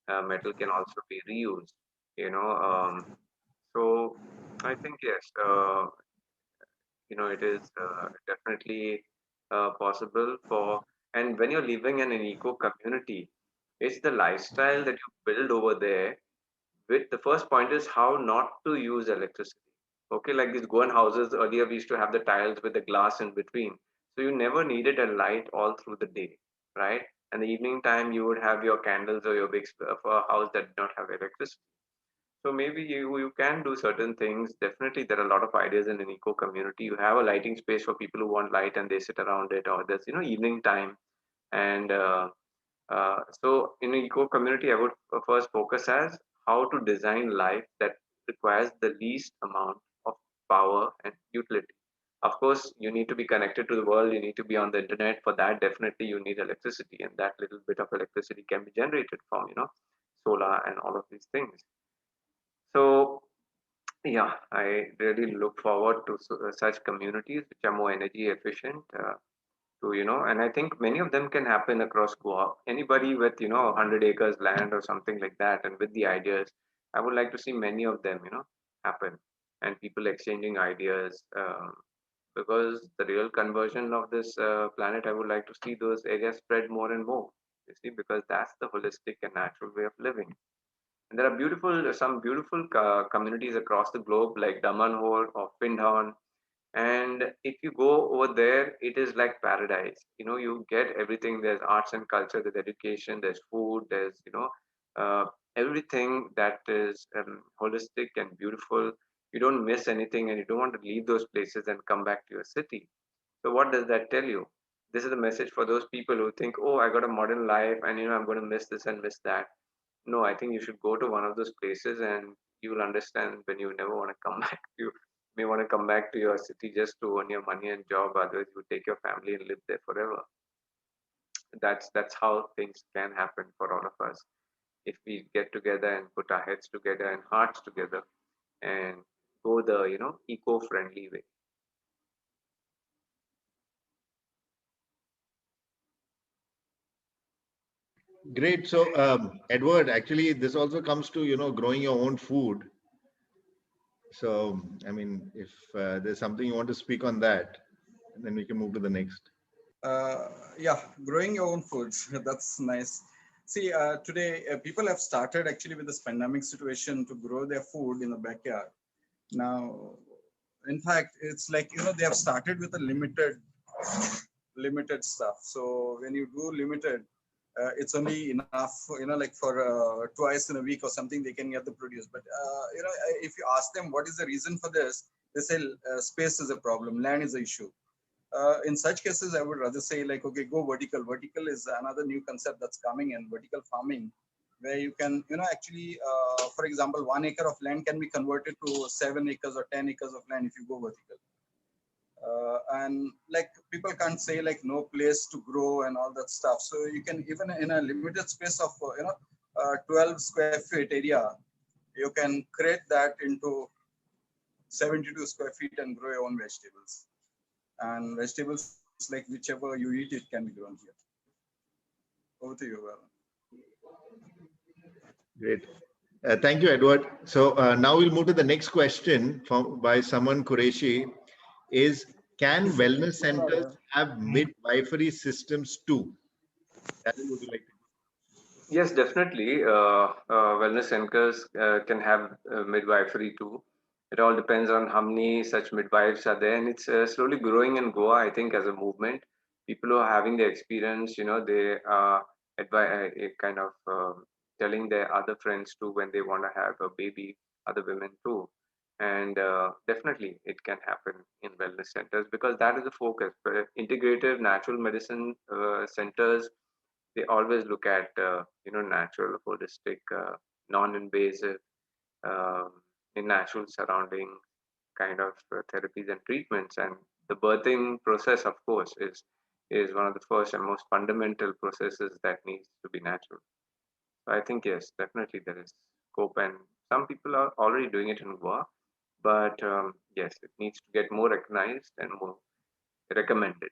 Metal can also be reused. You know. So I think yes, it is definitely possible for. And when you're living in an eco community, it's the lifestyle that you build over there. With the first point is how not to use electricity. Okay, like these Goan houses earlier, we used to have the tiles with the glass in between, so you never needed a light all through the day, right? And the evening time, you would have your candles or your wicks for a house that did not have electricity. So maybe you can do certain things. Definitely, there are a lot of ideas in an eco community. You have a lighting space for people who want light and they sit around it, or there's evening time. And so in an eco community, I would first focus as how to design life that requires the least amount of power and utility. Of course, you need to be connected to the world. You need to be on the internet. For that, definitely you need electricity, and that little bit of electricity can be generated from solar and all of these things. So yeah, I really look forward to such communities which are more energy efficient. And I think many of them can happen across Goa. Anybody with 100 acres land or something like that, and with the ideas, I would like to see many of them happen, and people exchanging ideas. Because the real conversion of this planet, I would like to see those areas spread more and more. You see, because that's the holistic and natural way of living. And there are some beautiful communities across the globe, like Damanhor or Pindhorn. And if you go over there, it is like paradise. You get everything. There's arts and culture, there's education, there's food, there's everything that is holistic and beautiful. You don't miss anything, and you don't want to leave those places and come back to your city. So what does that tell you? This is a message for those people who think, oh, I got a modern life, and I'm going to miss this and miss that. No, I think you should go to one of those places, and you will understand when you never want to come back. You may want to come back to your city just to earn your money and job. Otherwise, you take your family and live there forever. That's how things can happen for all of us if we get together and put our heads together and hearts together and go the eco-friendly way. Great. So, Edward, actually, this also comes to, growing your own food. So, I mean, if there's something you want to speak on that, then we can move to the next. Yeah, growing your own foods. That's nice. See, today people have started actually with this pandemic situation to grow their food in the backyard. Now, in fact, it's like, they have started with a limited stuff. So when you do limited, it's only enough, like for twice in a week or something, they can get the produce. But, if you ask them what is the reason for this, they say space is a problem, land is the issue. In such cases, I would rather say like, okay, go vertical. Vertical is another new concept that's coming in, vertical farming, where you can, actually, for example, 1 acre of land can be converted to 7 acres or 10 acres of land if you go vertical. And like people can't say like no place to grow and all that stuff. So you can, even in a limited space of, 12 square feet area, you can create that into 72 square feet and grow your own vegetables. And vegetables like whichever you eat, it can be grown here. Over to you, Varun. Great. Thank you, Edward. So now we'll move to the next question by Saman Qureshi. Is, can wellness centers have midwifery systems too? Darryl, would you like to? Yes, definitely. Wellness centers can have midwifery too. It all depends on how many such midwives are there, and it's slowly growing in Goa, I think, as a movement. People who are having the experience, they are kind of telling their other friends too when they want to have a baby, other women too. And definitely, it can happen in wellness centers because that is the focus. Integrative natural medicine centers, they always look at natural, holistic, non-invasive, um, in natural surrounding kind of therapies and treatments. And the birthing process, of course, is one of the first and most fundamental processes that needs to be natural. So I think yes, definitely there is scope, and some people are already doing it in Goa, but yes, it needs to get more recognized and more recommended.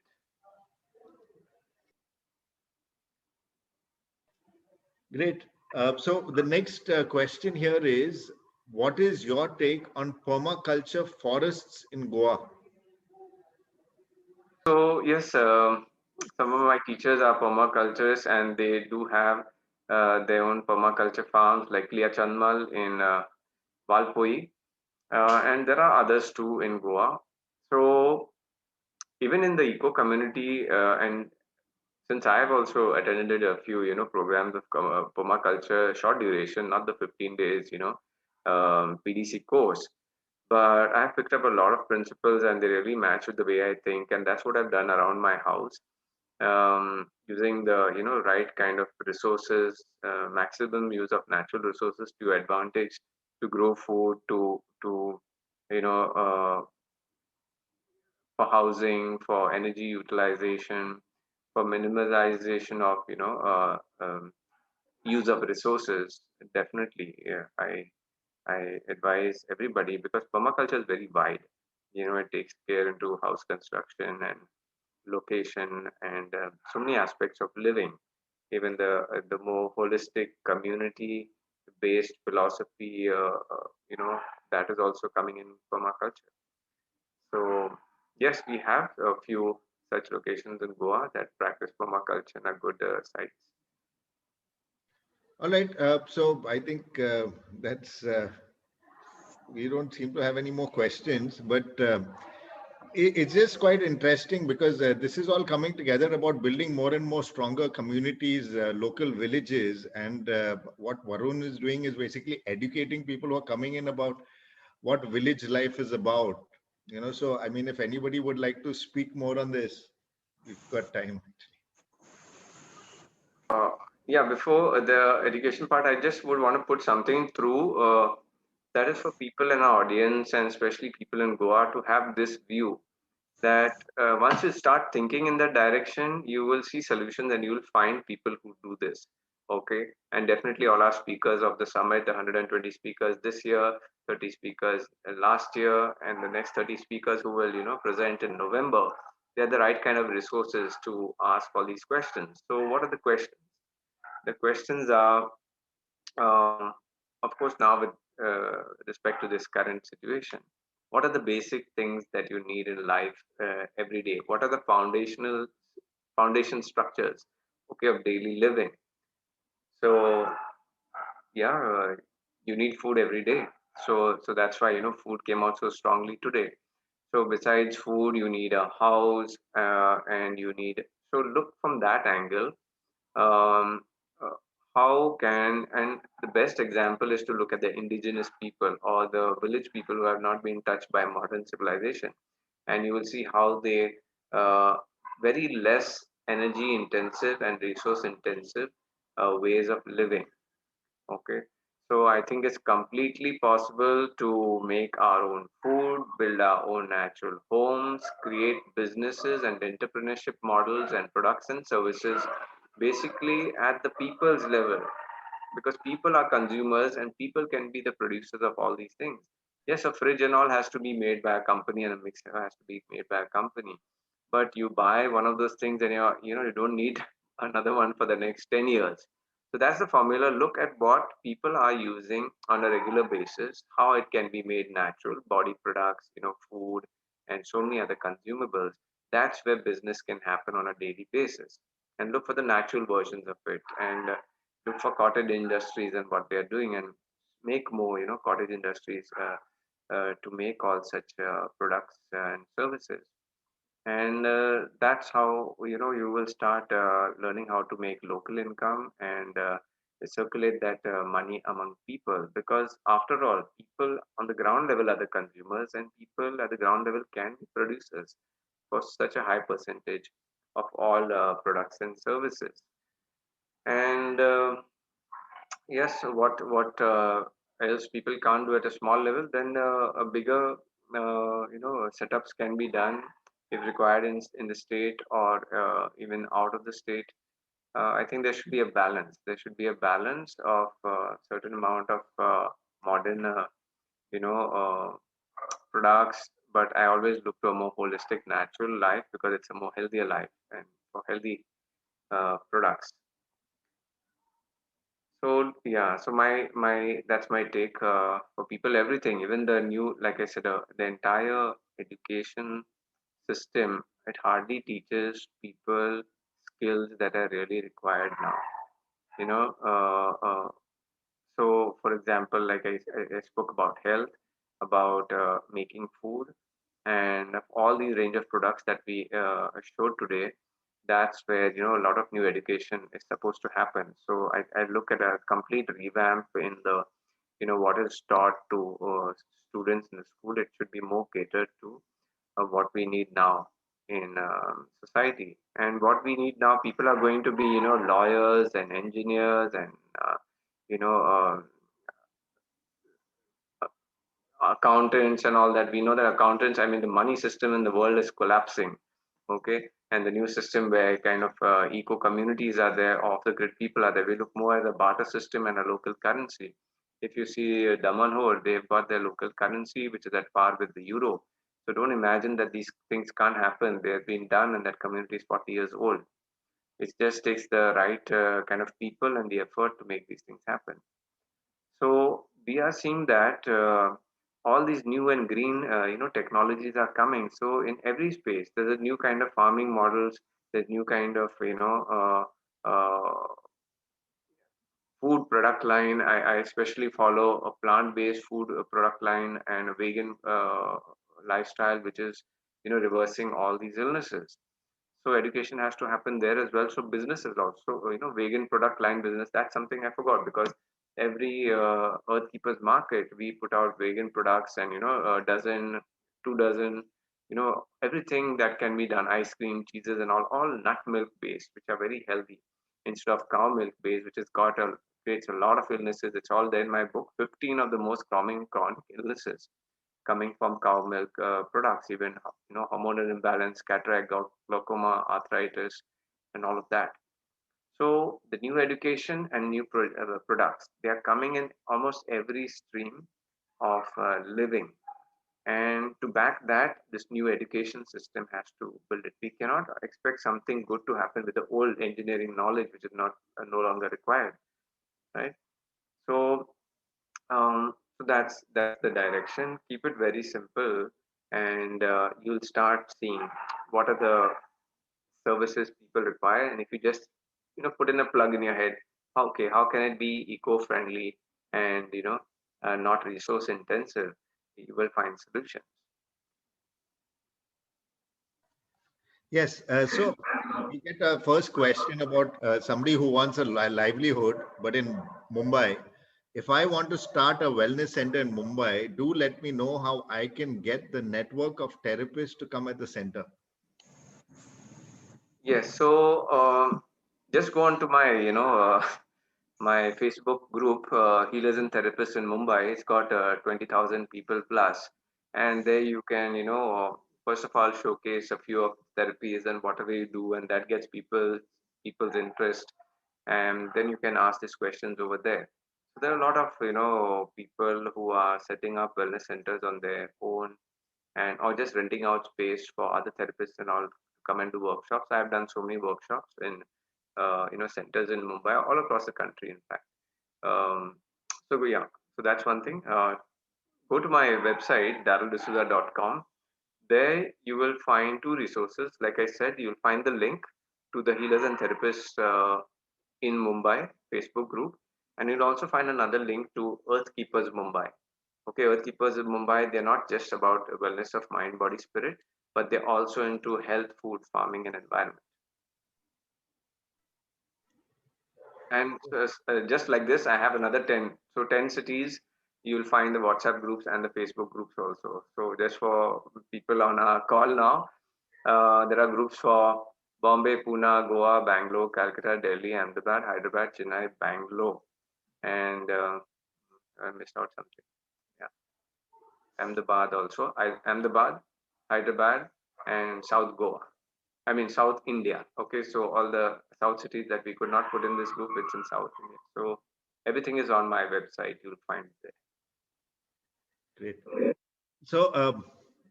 Great. So the next question here is, what is your take on permaculture forests in Goa? So yes, some of my teachers are permaculturists, and they do have their own permaculture farms, like Lia Chanmal in Valpoi, and there are others too in Goa. So even in the eco community, and since I have also attended a few, programs of permaculture, short duration, not the 15 days, PDC course, but I've picked up a lot of principles and they really match with the way I think, and that's what I've done around my house, using the right kind of resources, maximum use of natural resources to your advantage, to grow food, to you know uh, for housing, for energy utilization, for minimization of use of resources. Definitely, yeah, I advise everybody because permaculture is very wide. It takes care into house construction and location and so many aspects of living. Even the more holistic community based philosophy, that is also coming in permaculture. So yes, we have a few such locations in Goa that practice permaculture and are good sites. All right. So I think that's we don't seem to have any more questions, but It's just quite interesting because this is all coming together about building more and more stronger communities, local villages. And what Varun is doing is basically educating people who are coming in about what village life is about. So I mean, if anybody would like to speak more on this, we've got time. Uh, yeah, before the education part, I just would want to put something through that is for people in our audience and especially people in Goa to have this view that once you start thinking in that direction, you will see solutions and you will find people who do this. Okay. And definitely all our speakers of the summit, the 120 speakers this year, 30 speakers last year, and the next 30 speakers who will, present in November, they're the right kind of resources to ask all these questions. So what are the questions? The questions are, um, of course, now with respect to this current situation, what are the basic things that you need in life every day? What are the foundation structures, okay, of daily living? So yeah, you need food every day. So that's why food came out so strongly today. So besides food, you need a house, and you need. So look from that angle. um, uh, how can, and the best example is to look at the indigenous people or the village people who have not been touched by modern civilization, and you will see how they uh, very less energy intensive and resource intensive ways of living. Okay. So I think it's completely possible to make our own food, build our own natural homes, create businesses and entrepreneurship models and products and services basically at the people's level, because people are consumers and people can be the producers of all these things. Yes, a fridge and all has to be made by a company and a mixer has to be made by a company. But you buy one of those things and you don't need another one for the next 10 years. So that's the formula. Look at what people are using on a regular basis, how it can be made natural, body products, food, and so many other consumables. That's where business can happen on a daily basis. And look for the natural versions of it, and look for cottage industries and what they are doing, and make more, cottage industries to make all such products and services. And that's how you will start learning how to make local income and circulate that money among people, because after all, people on the ground level are the consumers and people at the ground level can be producers for such a high percentage of all products and services. And yes, what else people can't do at a small level, then a bigger setups can be done if required in the state or even out of the state. I think there should be a balance. There should be a balance of certain amount of modern products, but I always look to a more holistic, natural life because it's a more healthier life and for healthy products. So yeah, so my that's my take for people. Everything, even the new, like I said, the entire education system, it hardly teaches people skills that are really required now. You know, so for example, like I spoke about health, about making food, and of all these range of products that we showed today, that's where a lot of new education is supposed to happen. So I look at a complete revamp in the what is taught to students in the school. It should be more catered to what we need now in society. And what we need now, people are going to be lawyers and engineers and you know uh, accountants and all that. We know that accountants, I mean, the money system in the world is collapsing. Okay. And the new system where kind of eco communities are there, off the grid people are there. We look more at a barter system and a local currency. If you see Damanhor, they've got their local currency, which is at par with the euro. So don't imagine that these things can't happen. They've been done, and that community is 40 years old. It just takes the right kind of people and the effort to make these things happen. So we are seeing that all these new and green, technologies are coming. So in every space, there's a new kind of farming models. There's new kind of, food product line. I especially follow a plant-based food product line and a vegan lifestyle, which is, reversing all these illnesses. So education has to happen there as well. So businesses also, vegan product line business, that's something I forgot, because every Earth Keepers market, we put out vegan products, and, a dozen, 2 dozen, everything that can be done, ice cream, cheeses and all nut milk based, which are very healthy, instead of cow milk based, which has creates a lot of illnesses. It's all there in my book, 15 of the most common chronic illnesses coming from cow milk products, even hormonal imbalance, cataract, glaucoma, arthritis, and all of that. So the new education and new products, they are coming in almost every stream of living. And to back that, this new education system has to build it. We cannot expect something good to happen with the old engineering knowledge, which is not no longer required, right? So so that's the direction. Keep it very simple, and you'll start seeing what are the services people require. And if you just put in a plug in your head, okay, how can it be eco-friendly and not resource intensive, you will find solutions. Yes. So we get a first question about somebody who wants a livelihood, but in Mumbai. If I want to start a wellness center in Mumbai, do let me know how I can get the network of therapists to come at the center. Yes. So just go on to my, my Facebook group, Healers and Therapists in Mumbai. It's got 20,000 people plus, and there you can, first of all, showcase a few of therapies and whatever you do, and that gets people's interest, and then you can ask these questions over there. So there are a lot of people who are setting up wellness centers on their own, and or just renting out space for other therapists and all to come and do workshops. I've done so many workshops in centers in Mumbai, all across the country, in fact. So yeah, so that's one thing. Go to my website, darryldesouza.com. There you will find two resources. Like I said, you'll find the link to the Healers and Therapists in Mumbai Facebook group, and you'll also find another link to Earth Keepers Mumbai. Okay, Earth Keepers in Mumbai, they're not just about wellness of mind, body, spirit, but they're also into health, food, farming, and environment. And just like this, I have another 10. So 10 cities, you'll find the WhatsApp groups and the Facebook groups also. So just for people on our call now, there are groups for Bombay, Pune, Goa, Bangalore, Calcutta, Delhi, Ahmedabad, Hyderabad, Chennai, Bangalore, and I missed out something. Yeah, Ahmedabad also. Ahmedabad, Hyderabad, and South Goa. I mean South India. Okay, so all the South cities that we could not put in this group, it's in South India. So everything is on my website. You'll find it there. Great. So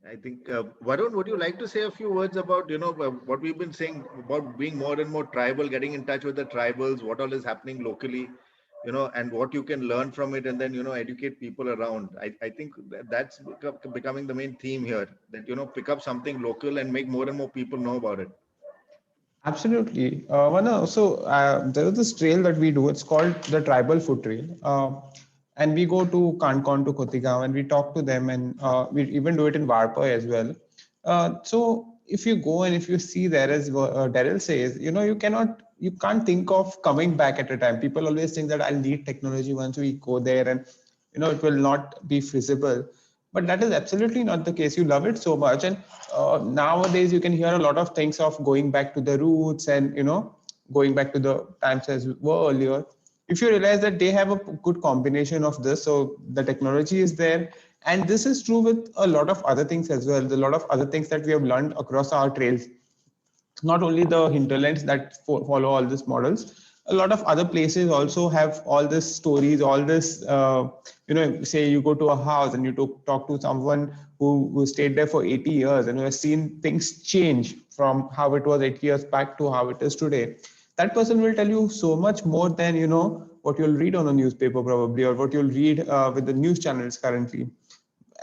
I think Varun, would you like to say a few words about what we've been saying about being more and more tribal, getting in touch with the tribals, what all is happening locally, and what you can learn from it, and then educate people around. I think that's becoming the main theme here. That pick up something local and make more and more people know about it. Absolutely. There is this trail that we do. It's called the Tribal Foot Trail. And we go to Kankan, to Kotigaon, and we talk to them, and we even do it in Varpa as well. So if you go and if you see there, as Darryl says, you can't think of coming back at a time. People always think that I'll need technology once we go there, and it will not be feasible. But that is absolutely not the case. You love it so much, and nowadays you can hear a lot of things of going back to the roots and going back to the times as were earlier. If you realize that they have a good combination of this, so the technology is there, and this is true with a lot of other things as well. A lot of other things that we have learned across our trails, not only the hinterlands that follow all these models. A lot of other places also have all these stories, all this, say you go to a house and you talk to someone who stayed there for 80 years and who has seen things change from how it was 80 years back to how it is today. That person will tell you so much more than, what you'll read on a newspaper probably, or what you'll read with the news channels currently.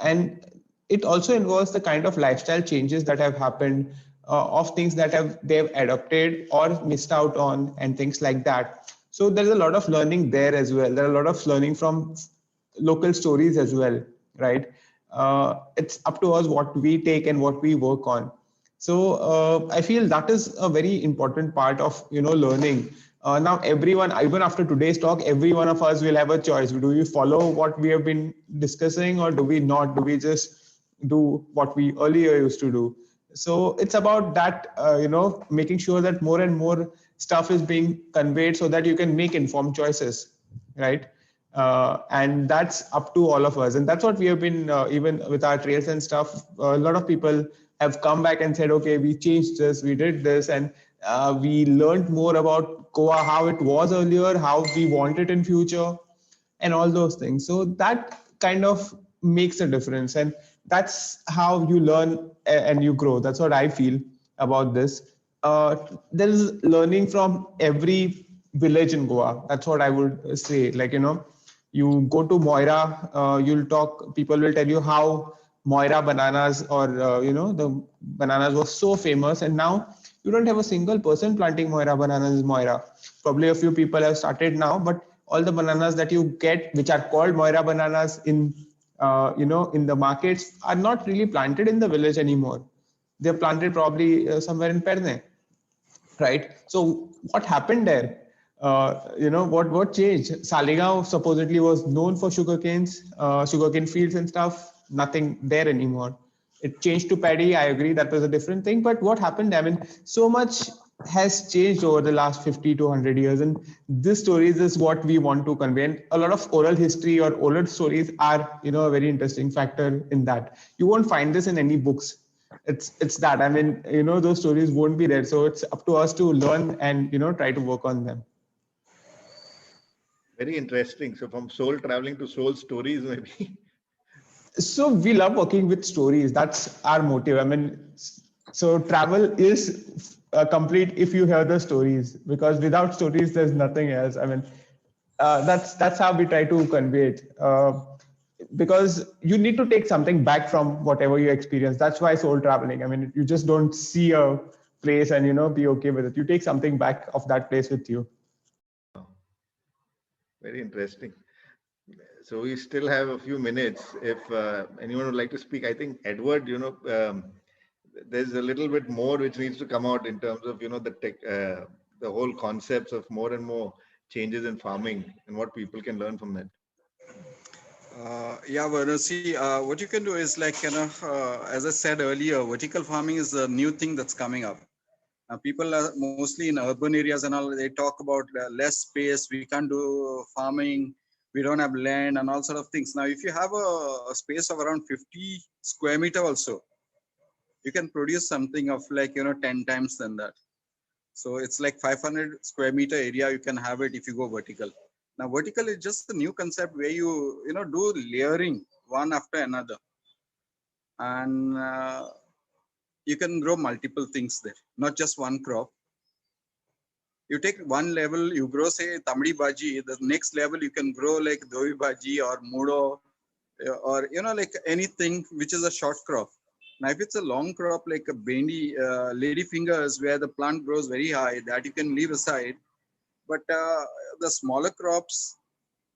And it also involves the kind of lifestyle changes that have happened, of things that they've adopted or missed out on, and things like that. So there's a lot of learning there as well. There are a lot of learning from local stories as well, right? it's up to us what we take and what we work on. So I feel that is a very important part of learning. Now everyone, even after today's talk, every one of us will have a choice. Do we follow what we have been discussing, or do we not? Do we just do what we earlier used to do? So it's about that, making sure that more and more stuff is being conveyed so that you can make informed choices, right? And that's up to all of us, and that's what we have been, even with our trails and stuff, a lot of people have come back and said, okay, we changed this, we did this, and we learned more about Goa, how it was earlier, how we want it in future, and all those things. So that kind of makes a difference, and that's how you learn and you grow. That's what I feel about this. There is learning from every village in Goa. That's what I would say. Like, you go to Moira, you'll talk, people will tell you how Moira bananas, or the bananas were so famous, and now you don't have a single person planting Moira bananas in Moira. Probably a few people have started now, but all the bananas that you get, which are called Moira bananas in in the markets, are not really planted in the village anymore. They're planted probably somewhere in Perne, right? So what happened there? What changed? Saligaon supposedly was known for sugarcane fields and stuff. Nothing there anymore. It changed to paddy. I agree, that was a different thing. But what happened? I mean, so much has changed over the last 50 to 100 years, and this stories is what we want to convey. And a lot of oral history or oral stories are, a very interesting factor in that. You won't find this in any books. It's that, I mean, those stories won't be there. So it's up to us to learn and try to work on them. Very interesting. So from soul traveling to soul stories, maybe. So we love working with stories. That's our motive. I mean, so travel is complete if you hear the stories, because without stories, there's nothing else. I mean, that's how we try to convey it. Because you need to take something back from whatever you experience. That's why soul traveling. I mean, you just don't see a place and be okay with it. You take something back of that place with you. Very interesting. So we still have a few minutes. If anyone would like to speak, I think Edward, there's a little bit more which needs to come out in terms of the whole concepts of more and more changes in farming and what people can learn from that. Yeah, well, see, what you can do is like, as I said earlier, vertical farming is a new thing that's coming up. People are mostly in urban areas and all, they talk about less space, we can't do farming, we don't have land and all sort of things. Now, if you have a space of around 50 square meter also, you can produce something of like, 10 times than that. So it's like 500 square meter area, you can have it if you go vertical. Now, vertical is just a new concept where you, do layering one after another. And you can grow multiple things there, not just one crop. You take one level, you grow, say, tamdi bhaji, the next level you can grow like doi bhaji or mudo, or, like anything which is a short crop. Now, if it's a long crop like a bendi, lady fingers, where the plant grows very high, that you can leave aside. But the smaller crops,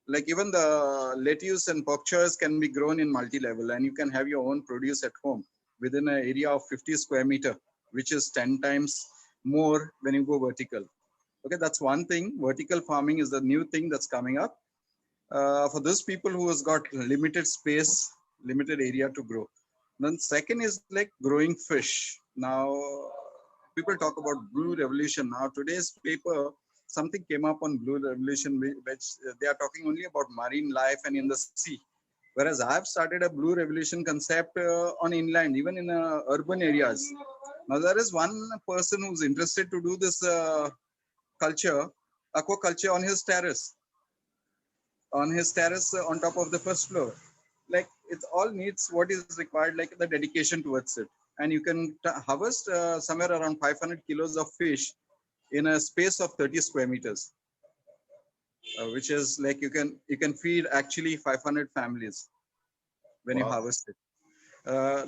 like even the lettuce and pokchas can be grown in multi-level, and you can have your own produce at home within an area of 50 square meter, which is 10 times more when you go vertical. Okay, that's one thing. Vertical farming is the new thing that's coming up for those people who has got limited space, limited area to grow. Then second is like growing fish. Now, people talk about blue revolution. Now, today's paper, something came up on blue revolution, which they are talking only about marine life and in the sea. Whereas I've started a blue revolution concept on inland, even in urban areas. Now, there is one person who's interested to do this culture, aquaculture on his terrace. On top of the first floor. Like, it all needs what is required, like the dedication towards it. And you can harvest somewhere around 500 kilos of fish in a space of 30 square meters, which is like you can feed actually 500 families when you harvest it.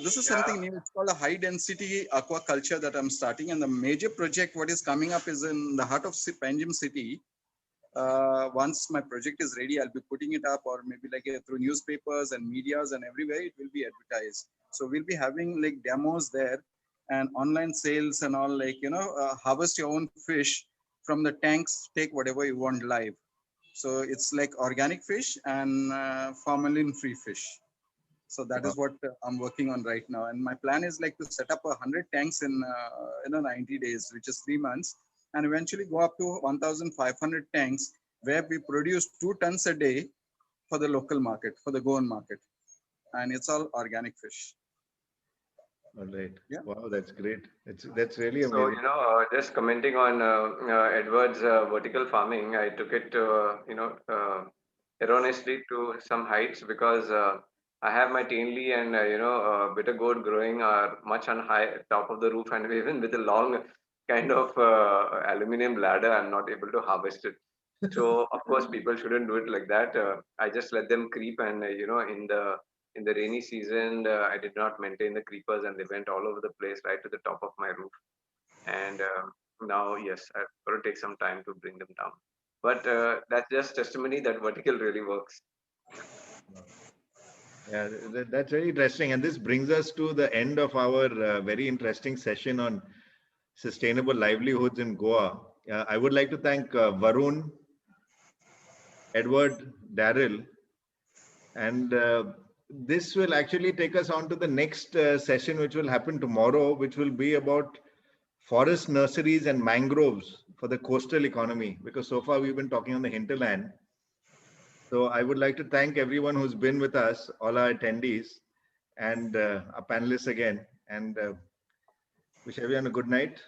This is something new. It's called a high density aquaculture that I'm starting. And the major project, what is coming up, is in the heart of Panjim city. once my project is ready, I'll be putting it up, or maybe like through newspapers and medias and everywhere it will be advertised. So we'll be having like demos there and online sales and all, like, harvest your own fish from the tanks, take whatever you want live. So it's like organic fish and formalin free fish. So that is what I'm working on right now. And my plan is like to set up 100 tanks in 90 days, which is 3 months, and eventually go up to 1,500 tanks where we produce 2 tons a day for the local market, for the Goan market. And it's all organic fish. All right. Yeah. Wow, that's great. That's really amazing. So, just commenting on Edward's vertical farming, I took it, erroneously to some heights, because I have my Tainley and, bitter gourd growing much on high top of the roof, and even with a long kind of aluminum ladder, I'm not able to harvest it. So, of course, people shouldn't do it like that. I just let them creep, and, in the rainy season, I did not maintain the creepers, and they went all over the place, right to the top of my roof. And now, yes, I've got to take some time to bring them down. But that's just testimony that vertical really works. Yeah, that's very interesting. And this brings us to the end of our very interesting session on sustainable livelihoods in Goa. I would like to thank Varun, Edward, Darryl, and this will actually take us on to the next session, which will happen tomorrow, which will be about forest nurseries and mangroves for the coastal economy, because so far we've been talking on the hinterland. So I would like to thank everyone who's been with us, all our attendees and our panelists again, and wish everyone a good night.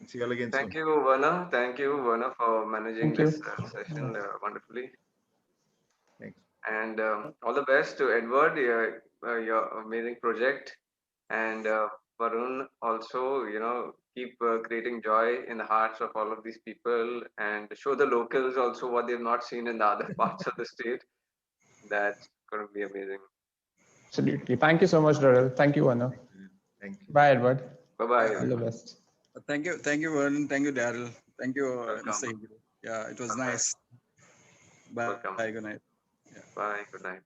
See you all again soon. Thank you, Varna. Thank you, Varna, for managing this session wonderfully. Thanks. And all the best to Edward, your amazing project, and Varun also, keep creating joy in the hearts of all of these people, and show the locals also what they've not seen in the other parts of the state. That's going to be amazing. Absolutely. Thank you so much, Darrell. Thank you, Anna. Thank you. Bye, Edward. Bye-bye. All the best. Thank you, Varun. Thank you, Darryl. Thank you, Mr. Welcome. Hegde. Yeah, it was Welcome. nice. Bye. Welcome. Bye. Good night. Bye. Good night.